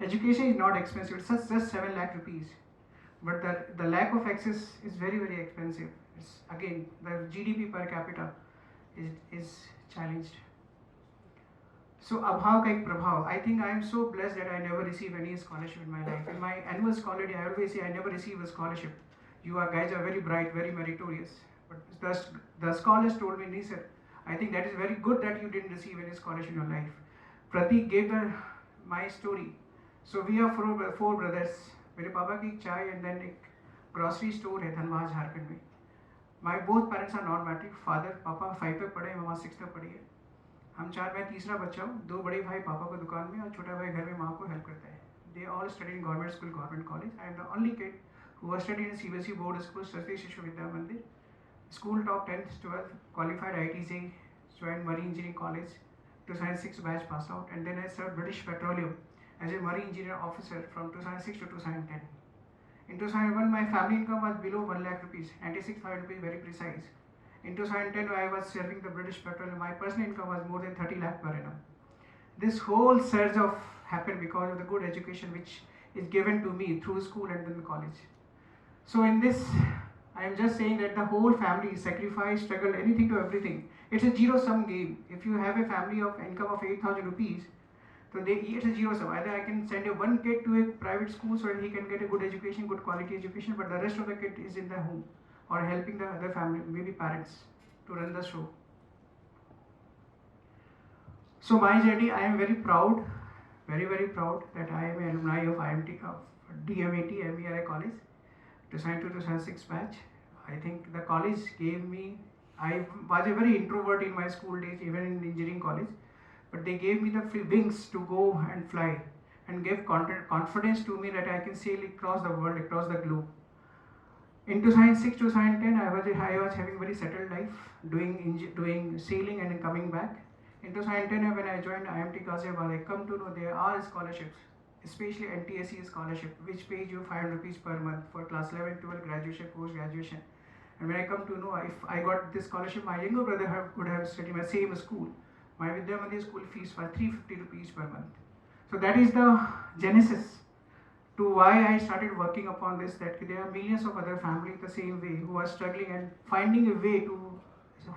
D: education is not expensive, it's just 7 lakh rupees. But the lack of access is very expensive. It's, again, the GDP per capita is challenged. So abhav ka ek prabhav. I think I am so blessed that I never received any scholarship in my life. In my annual scholarly, I always say I never received a scholarship. You guys are very bright, very meritorious. But the scholars told me, "Nee sir, I think that is very good that you didn't receive any scholarship in your life." Pratik gave my story. So we are four brothers. मेरे पापा की एक चाय and then एक grocery store है धनबाद झारखंड में. My both parents are not matric. Father पापा 5 तक पढ़े, मम्मा 6 तक पढ़ी है. हम 4, मैं तीसरा बच्चा हूँ. 2 बड़े भाई पापा को दुकान में और छोटा भाई घर में माँ को हेल्प करता है. They all study in government school, government college. I am the only kid who was study in CBSE board school, Saraswati Shishu Vidya मंदिर. School top 10th, 12th, qualified IIT, joined Marine Engineering College, 2006 batch pass out, and then I served British Petroleum as a marine engineer officer from 2006 to 2010. In 2001, my family income was below 1 lakh rupees, 96,000 rupees very precise. In 2010, I was serving the British Petroleum. My personal income was more than 30 lakh per annum. This whole surge happened because of the good education which is given to me through school and then college. So in this, I am just saying that the whole family sacrificed, struggled, anything to everything. It's a zero-sum game. If you have a family of income of 8,000 rupees, so it's a zero sum. Either I can send one kid to a private school so that he can get a good education, good quality education, but the rest of the kid is in the home or helping the other family, maybe parents, to run the show. So my journey, I am very proud, very proud that I am an alumni of IMT, of Dmet, MERI College, 2002-2006 batch. I think the college gave me, I was a very introvert in my school days, even in engineering college. But they gave me the wings to go and fly and gave confidence to me that I can sail across the world, across the globe. In 2006-2010, I was having very settled life, doing sailing and coming back. In 2010, when I joined IMT Ghaziabad, I come to know there are scholarships, especially NTSE scholarship, which pays you 500 rupees per month for class 11, 12, graduation, post-graduation. And when I come to know if I got this scholarship, my younger brother would have studied in my same school. My Vidya Mandir school fees was 350 rupees per month. So that is the genesis to why I started working upon this, that there are millions of other families the same way who are struggling and finding a way to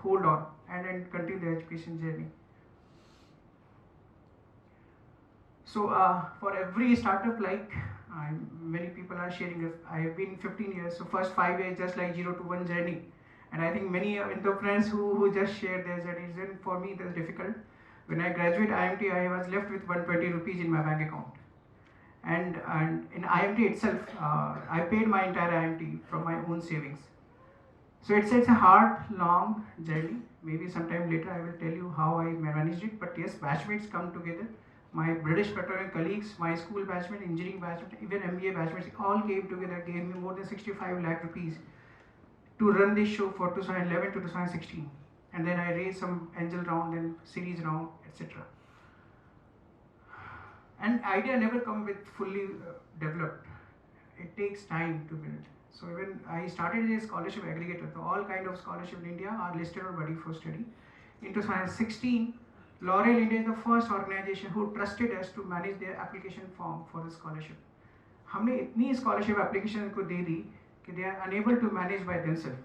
D: hold on and then continue their education journey. So for every startup, like many people are sharing, I have been 15 years, so first 5 years just like 0 to 1 journey. And I think many entrepreneurs who just share their journeys, and for me that's difficult. When I graduated IIT, I was left with 120 rupees in my bank account. And in IIT itself, I paid my entire IIT from my own savings. So it's a hard, long journey. Maybe sometime later I will tell you how I managed it. But yes, batchmates come together. My British Petroleum colleagues, my school batchmates, engineering batchmates, even MBA batchmates, all came together, gave me more than 65 lakh rupees to run this show for 2011 to 2016. And then I raised some angel round, then series round, etc. And idea never come with fully developed. It takes time to build. So when I started as a scholarship aggregator, so all kind of scholarship in India are listed on Buddy for Study. In 2016, L'Oreal India is the first organization who trusted us to manage their application form for the scholarship. हमने इतनी scholarship application को दे दी कि they are unable to manage by themselves.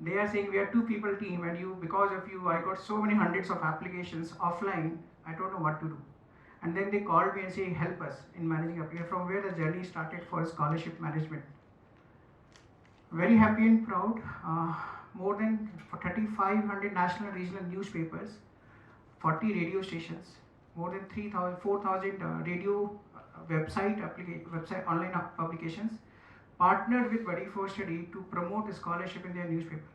D: They are saying we are 2 people team and you, because of you, I got so many hundreds of applications offline. I don't know what to do. And then they called me and say, help us in managing applications. From where the journey started for scholarship management. Very happy and proud. More than 3,500 national and regional newspapers, 40 radio stations, more than 4,000 radio website online publications partnered with Buddy for Study to promote scholarship in their newspapers.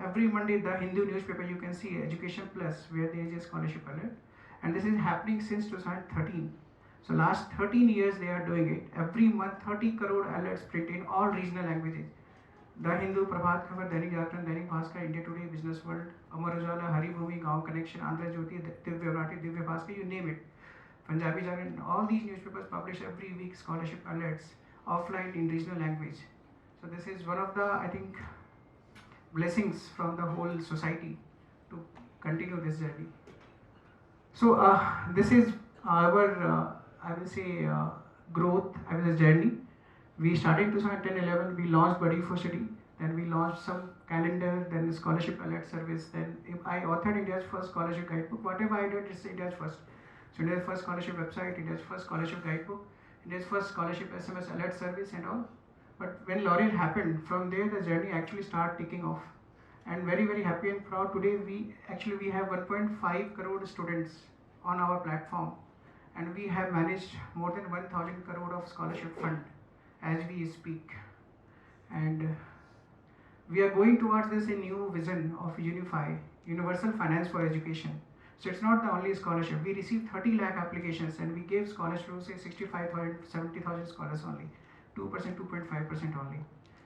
D: Every Monday, the Hindu newspaper, you can see Education Plus, where there is a scholarship alert. And this is happening since 2013. So last 13 years they are doing it. Every month 30 crore alerts printed in all regional languages. The Hindu, Prabhat Khabar, Dainik Jagran, Dainik Bhaskar, India Today, Business World, Amar Ujala, Hari Bhumi, Gaon Connection, Andhra Jyoti, Divya Bharati, Divya Bhaskar, you name it. Punjabi Jagran, all these newspapers publish every week scholarship alerts offline in regional language. So this is one of the, I think, blessings from the whole society to continue this journey. So this is our, I will say, growth, I will say journey. We started in 2010-11, we launched Buddy for Study, then we launched some calendar, then the scholarship alert service, then I authored India's first scholarship guidebook. Whatever I did, it's India's first. So India's first scholarship website, India's first scholarship guidebook, India's first scholarship SMS alert service and all. But when L'Oreal happened, from there the journey actually started ticking off. And very, very happy and proud today, we have 1.5 crore students on our platform, and we have managed more than 1,000 crore of scholarship fund as we speak. And we are going towards this a new vision of Unify, universal finance for education. So it's not the only scholarship. We received 30 lakh applications and we gave scholarships to say 65,000, 70,000 scholars only, 2%, 2.5% only.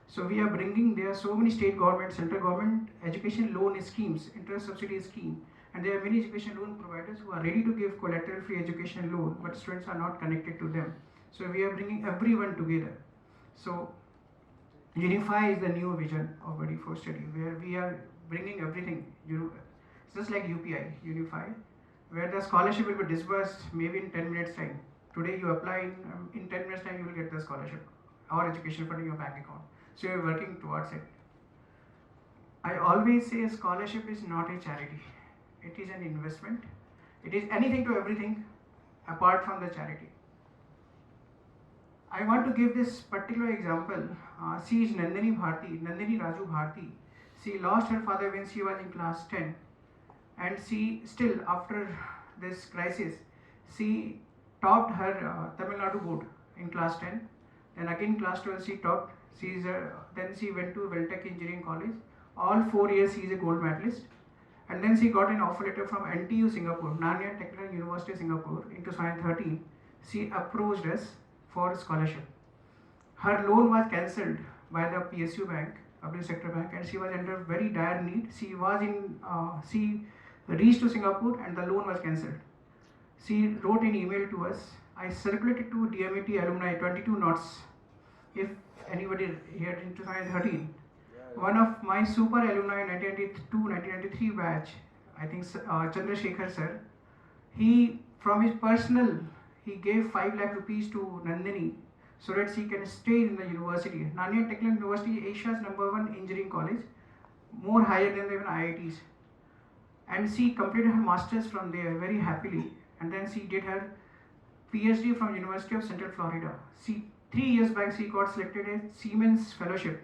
D: So we are bringing, there are so many state government, central government education loan schemes, interest subsidy scheme, and there are many education loan providers who are ready to give collateral free education loan, but students are not connected to them. So we are bringing everyone together. So Unify is the new vision of Buddy for Study, where we are bringing everything. It's just like UPI, Unify, where the scholarship will be disbursed maybe in 10 minutes time. Today you apply, in 10 minutes time you will get the scholarship or education fund in your bank account. So you're working towards it. I always say a scholarship is not a charity. It is an investment. It is anything to everything apart from the charity. I want to give this particular example. She is Nandini Raju Bharti. She lost her father when she was in class 10. And she still, after this crisis, she topped her Tamil Nadu board in class 10. Then again class 12 she topped. Then she went to Weltec Engineering College. All 4 years she is a gold medalist. And then she got an offer letter from NTU Singapore, Nanyang Technical University Singapore in 2013. She approached us for scholarship. Her loan was cancelled by the PSU bank, public sector bank, and she was under very dire need. She reached to Singapore and the loan was cancelled. She wrote an email to us. I circulated to DMIT alumni 22 knots. If anybody here in 2013, one of my super alumni 1992-1993 batch, I think Chandrasekhar sir, he from his personal, he gave 5 lakh rupees to Nandini so that she can stay in the university. Nanyang Technical University is Asia's #1 engineering college, more higher than even IITs. And she completed her masters from there very happily, and then she did her PhD from University of Central Florida. 3 years back she got selected as Siemens Fellowship.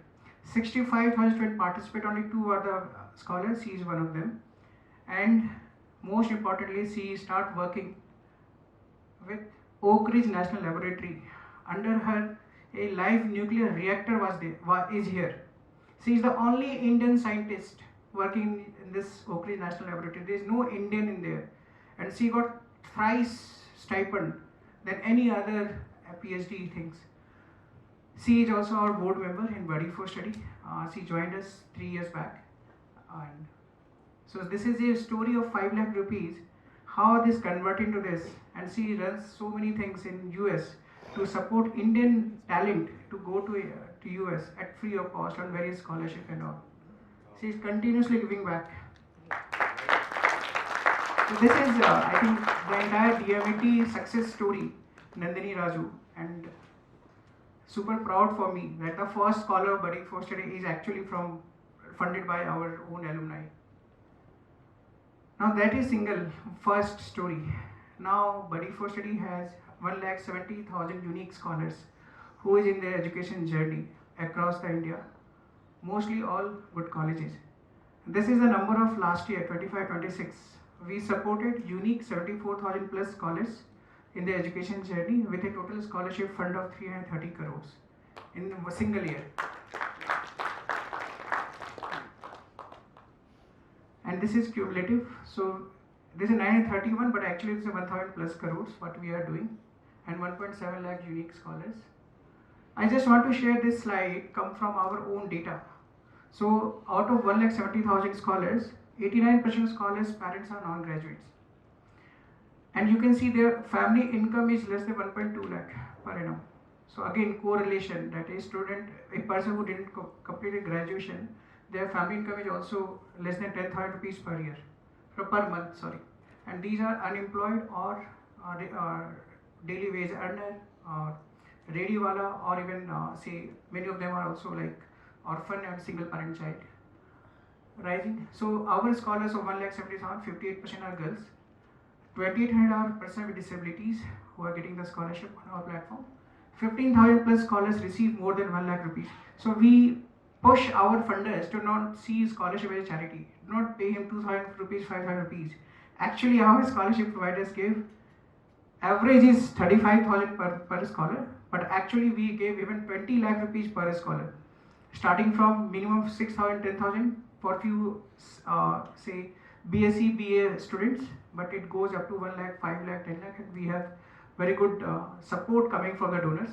D: 65,000 students participate, only 2 are the scholars, she is one of them. And most importantly, she start working with Oak Ridge National Laboratory. Under her, a live nuclear reactor is here. She is the only Indian scientist working in this Oak Ridge National Laboratory. There is no Indian in there, and she got thrice stipend than any other PhD things. She is also our board member in Buddy for Study. She joined us 3 years back, and so this is a story of 5 lakh rupees. How this converted into this, and she runs so many things in US to support Indian talent to go to US at free of cost on various scholarship and all. She is continuously giving back. So this is, I think, the entire DMIT success story, Nandini Raju, and super proud for me that the first scholar of Buddy for Study is actually funded by our own alumni. Now that is single first story. Now Buddy for Study has 1,70,000 unique scholars who is in their education journey across the India, mostly all good colleges. This is the number of last year, 25-26. We supported unique 74,000 plus scholars in their education journey with a total scholarship fund of 330 crores in a single year. And this is cumulative, so this is 931, but actually it's a 1,000 plus crores what we are doing, and 1.7 lakh unique scholars. I just want to share this slide come from our own data. So out of 1,70,000 scholars, 89% scholars' parents are non-graduates. And you can see their family income is less than 1.2 lakh per annum. So again, correlation that a person who didn't complete a graduation, their family income is also less than 10,000 rupees per year, per month, sorry. And these are unemployed or daily wage earner, radiwala, or even say many of them are also like orphan and single parent child. Rising. So our scholars of 1,70,000, 58% are girls. 2,800 are persons with disabilities who are getting the scholarship on our platform. 15,000 plus scholars receive more than 1 lakh rupees. So we push our funders to not see scholarship as a charity, not pay him 2,000 rupees, 5,000 rupees. Actually, our scholarship providers give average is 35,000 per scholar, but actually we gave even 20 lakh rupees per scholar, starting from minimum 6,000, 10,000 for few say BSc, BA students, but it goes up to 1 lakh, 5 lakh, 10 lakh, and we have very good support coming from the donors.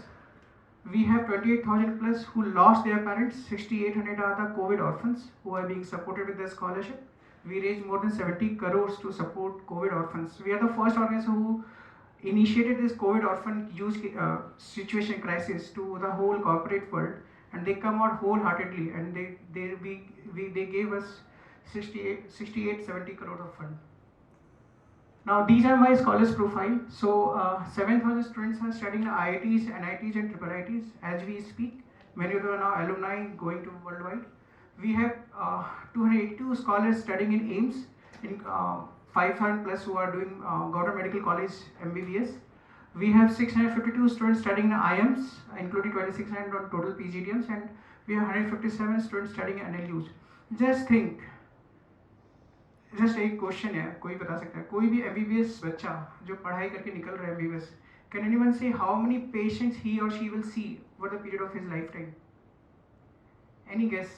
D: We have 28,000 plus who lost their parents. 6,800 are the COVID orphans who are being supported with their scholarship. We raised more than 70 crores to support COVID orphans. We are the first organization who initiated this COVID orphan use situation crisis to the whole corporate world, and they come out wholeheartedly, and they gave us 70 crore of fund. Now these are my scholars profile. So 7,000 students are studying IITs, NITs and IIITs as we speak. Many of them are now alumni going to worldwide. We have 282 scholars studying in AIMS, in 5,000 plus who are doing Government Medical College MBBS. We have 652 students studying in IIMs, including 2,600 on total PGDMs, and we have 157 students studying NLUs. Just think, just एक question है, कोई बता सकता है, कोई भी MBBS बच्चा जो पढ़ाई करके निकल रहा है MBBS, can anyone say how many patients he और she will see over the period of his lifetime? Any guess?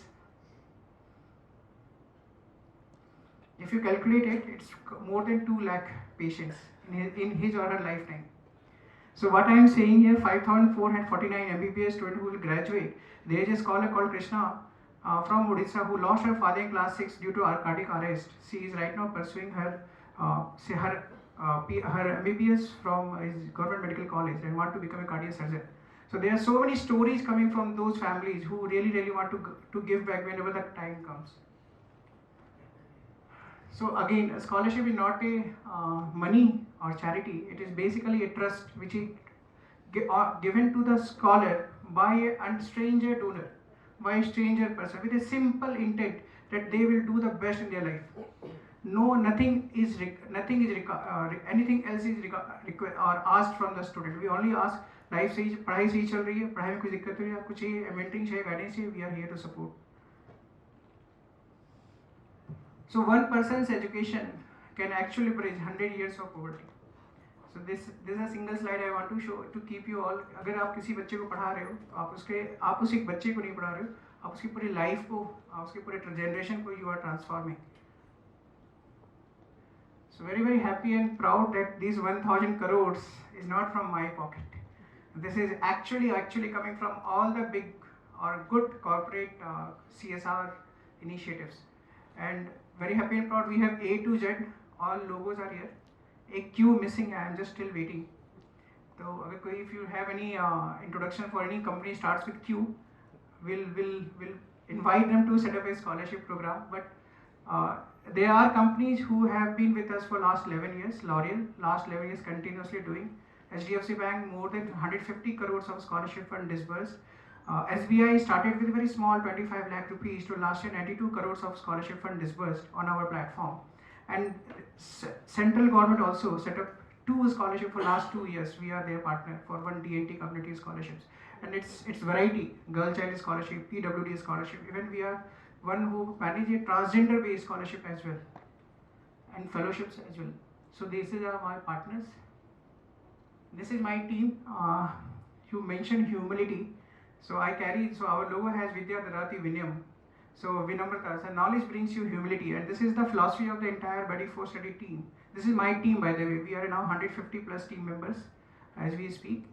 D: If you calculate it, it's more than 2 lakh patients in his or her lifetime. So what I am saying here, 5,449 MBBS students who will graduate. There is a scholar called Krishna from Odisha who lost her father in class 6 due to cardiac arrest. She is right now pursuing her MBBS from his government medical college and want to become a cardiac surgeon. So there are so many stories coming from those families who really want to give back whenever the time comes. So again, a scholarship is not a money or charity. It is basically a trust which given to the scholar by a stranger donor, by a stranger person, with a simple intent that they will do the best in their life. No, anything else is required or asked from the student. We only ask life सही, पढ़ाई सही चल रही है, पढ़ाई में कुछ दिक्कत हो रही है, आपको चाहिए मेंटरिंग चाहिए, गाइडेंस चाहिए, we are here to support. So one person's education can actually bridge 100 years of poverty. So this is a single slide I want to show to keep you all. अगर आप किसी बच्चे को पढ़ा रहे हो तो आप उस एक बच्चे को नहीं पढ़ा रहे हो, आप उसकी पूरी लाइफ को, उसके पूरे जनरेशन को you are transforming. So very happy and proud that these 1,000 crores is not from my pocket. This is actually coming from all the big or good corporate CSR initiatives. And very happy and proud we have A to Z, all logos are here. A Q missing, I am just still waiting. So if you have any introduction for any company starts with Q, we'll invite them to set up a scholarship program. But there are companies who have been with us for last 11 years. L'Oreal, last 11 years continuously doing. HDFC Bank, more than 150 crores of scholarship fund disbursed. SBI started with very small 25 lakh rupees to last year 92 crores of scholarship fund disbursed on our platform. And central government also set up 2 scholarships for last 2 years. We are their partner for 1 DNT community scholarships. And it's variety, girl child scholarship, PWD scholarship. Even we are one who manage a transgender based scholarship as well, and fellowships as well. So these are my partners. This is my team. You mentioned humility. So our logo has Vidya Darati Vinyam. So Vinamrata, so knowledge brings you humility, and this is the philosophy of the entire Buddy for Study team. This is my team, by the way. We are now 150 plus team members as we speak.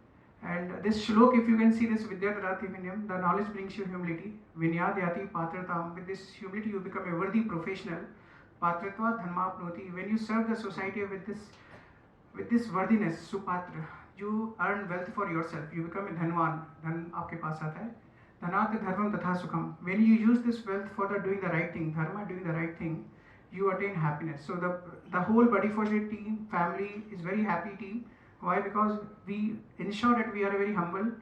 D: And this shlok, if you can see this Vidya Darati Vinyam, the knowledge brings you humility. Vinyadhyati Patratam. With this humility, you become a worthy professional. Patratva Dhanmapnoti. When you serve the society with this worthiness, Supatra, you earn wealth for yourself. You become a Dhanwan. Dhan aapke paas aata hai. Dhanat dharmam tatha sukham. When you use this wealth for doing the right thing, dharma, doing the right thing, you attain happiness. So the whole Buddy for Study team, family is very happy team. Why? Because we ensure that we are a very humble,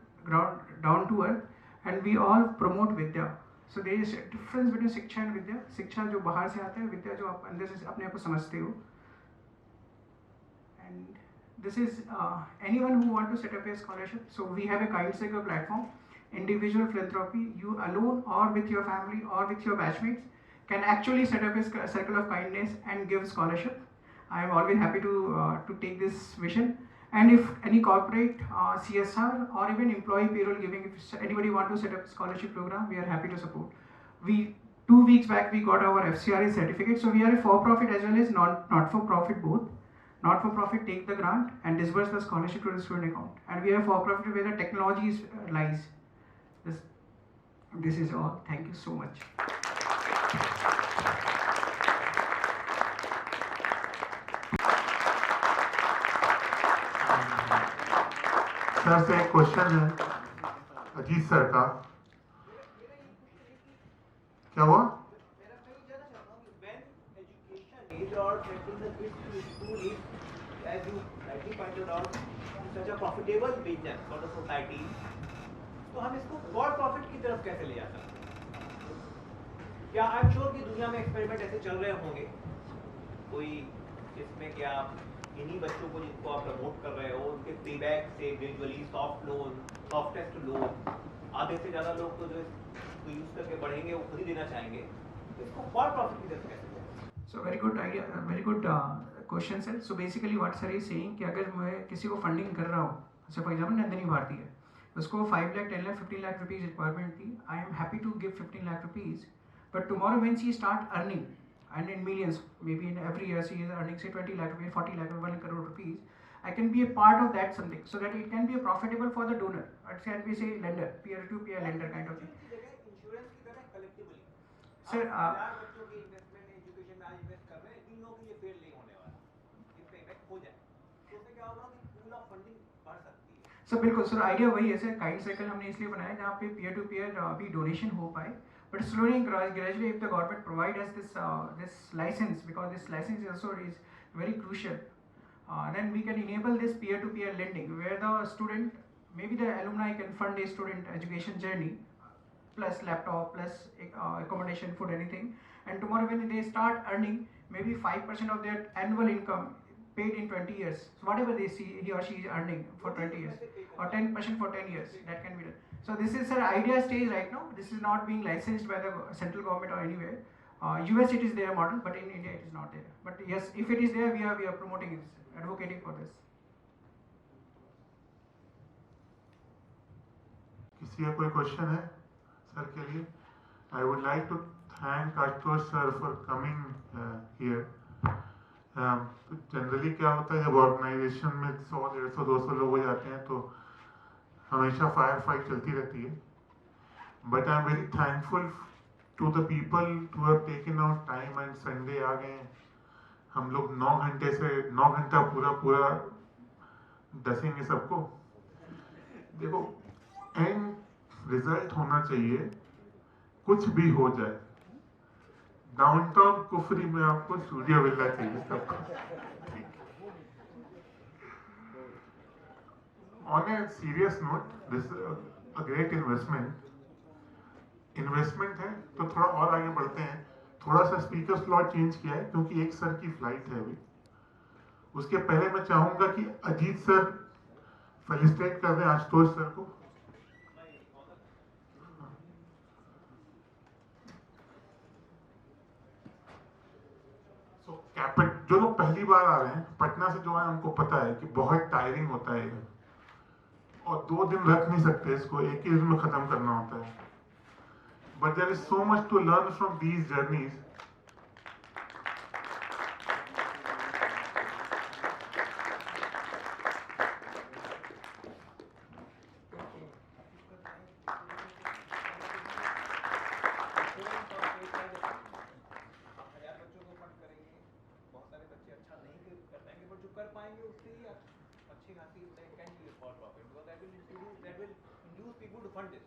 D: down to earth, and we all promote Vidya. So there is a difference between Shiksha and Vidya. Shiksha जो बाहर से आता है, Vidya जो आप अंदर से अपने आप को समझते हो. And this is anyone who want to set up a scholarship. So we have a kind circle platform. Individual philanthropy, you alone or with your family or with your batchmates can actually set up a circle of kindness and give scholarship. I am always happy to take this vision. And if any corporate CSR or even employee payroll giving, if anybody want to set up a scholarship program, we are happy to support. 2 weeks back we got our FCRA certificate, so we are a for-profit as well as not-for-profit both. Not-for-profit take the grant and disburse the scholarship to the student account, and we are for-profit where the technology lies. This is all. Thank you so much.
A: Sir से एक question है Ajit sir का. क्या हुआ?
E: As you rightly pointed out, such a profitable business for the society, तो हम इसको for profit की तरफ कैसे ले जाते हैं? क्या आई एम श्योर कि दुनिया में एक्सपेरिमेंट ऐसे चल रहे होंगे, कोई जिसमें क्या इन्हीं बच्चों को जिनको आप प्रमोट कर रहे हो उनके पेबैक से gradually soft loan, softest loan, आधे से ज़्यादा लोग तो जो इसको यूज़ करके बढ़ेंगे वो खुद ही देना चाहेंगे, तो इसको फॉर प्रॉफिट की तरफ कैसे ले?
D: So very good idea, very good question sir. So basically what sir is saying कि अगर मैं किसी को फंडिंग कर रहा हूँ, जैसे फॉर एग्जाम्पल नंदिनी भारती है, उसको 5 lakh, 10 lakh, 15 lakh rupees requirement थी. I am happy to give 15 lakh rupees, but tomorrow when she start earning, and in millions, maybe in every year she is earning say 20 lakh rupees, 40 lakh, 1 crore rupees, I can be a part of that something, so that it can be profitable for the donor. It can be say lender, peer-to-peer lender kind of thing.
E: Insurance की तरह collectively
D: Sir,
E: बच्चों के investment education में आज invest कर रहे हैं, इन लोगों के लिए फेल नहीं होने वाला, इन पे इफेक्ट हो जाए तो उससे क्या होगा कि पूल ऑफ फंडिंग बढ़ सकती है.
D: सर बिल्कुल सर, आइडिया वही है सर. काइंड सर्कल हमने इसलिए बनाया जहाँ पे पीयर टू पीयर भी डोनेशन हो पाए, but slowly and gradually if the government provide us this license, because this license also is very crucial, then we can enable this peer to peer lending where the student maybe the alumni can fund a student education journey, plus laptop, plus accommodation, food, anything. And tomorrow when they start earning, maybe 5% of their annual income paid in 20 years. So whatever they see, he or she is earning for 20 years, or 10% for 10 years, that can be done. So this is an idea stage right now. This is not being licensed by the central government or anywhere. US it is their model, but in India it is not there. But yes, if it is there, we are promoting it, advocating for this.
A: किसी का कोई question है sir के लिए? I would like to thank Ashutosh sir for coming here. Generally क्या होता है जब ऑर्गेनाइजेशन में 100, 150, 200 लोग हो जाते हैं तो हमेशा फायर फाइट चलती रहती है. But I am very thankful to the people to have taken out time and Sunday आ गए. हम लोग 9 घंटा पूरा डसेंगे सबको. देखो, एंड रिजल्ट होना चाहिए, कुछ भी हो जाए. डाउनटाउन कुफरी में आपको स्टूडियो मिलना चाहिए सबको. On a serious note, this a great investment है. तो थोड़ा और आगे बढ़ते हैं. थोड़ा सा स्पीकर स्लॉट चेंज किया है क्योंकि एक सर की फ्लाइट है अभी. उसके पहले मैं चाहूंगा कि अजीत सर फेलिसिटेट कर दें आशुतोष सर को. जो लोग पहली बार आ रहे हैं पटना से जो है, उनको पता है कि बहुत टायरिंग होता है और 2 दिन रख नहीं सकते इसको, एक ही दिन में खत्म करना होता है. But there is so much to learn from these journeys.
E: अच्छी खासी can be for profit, because that will induce people to fund it.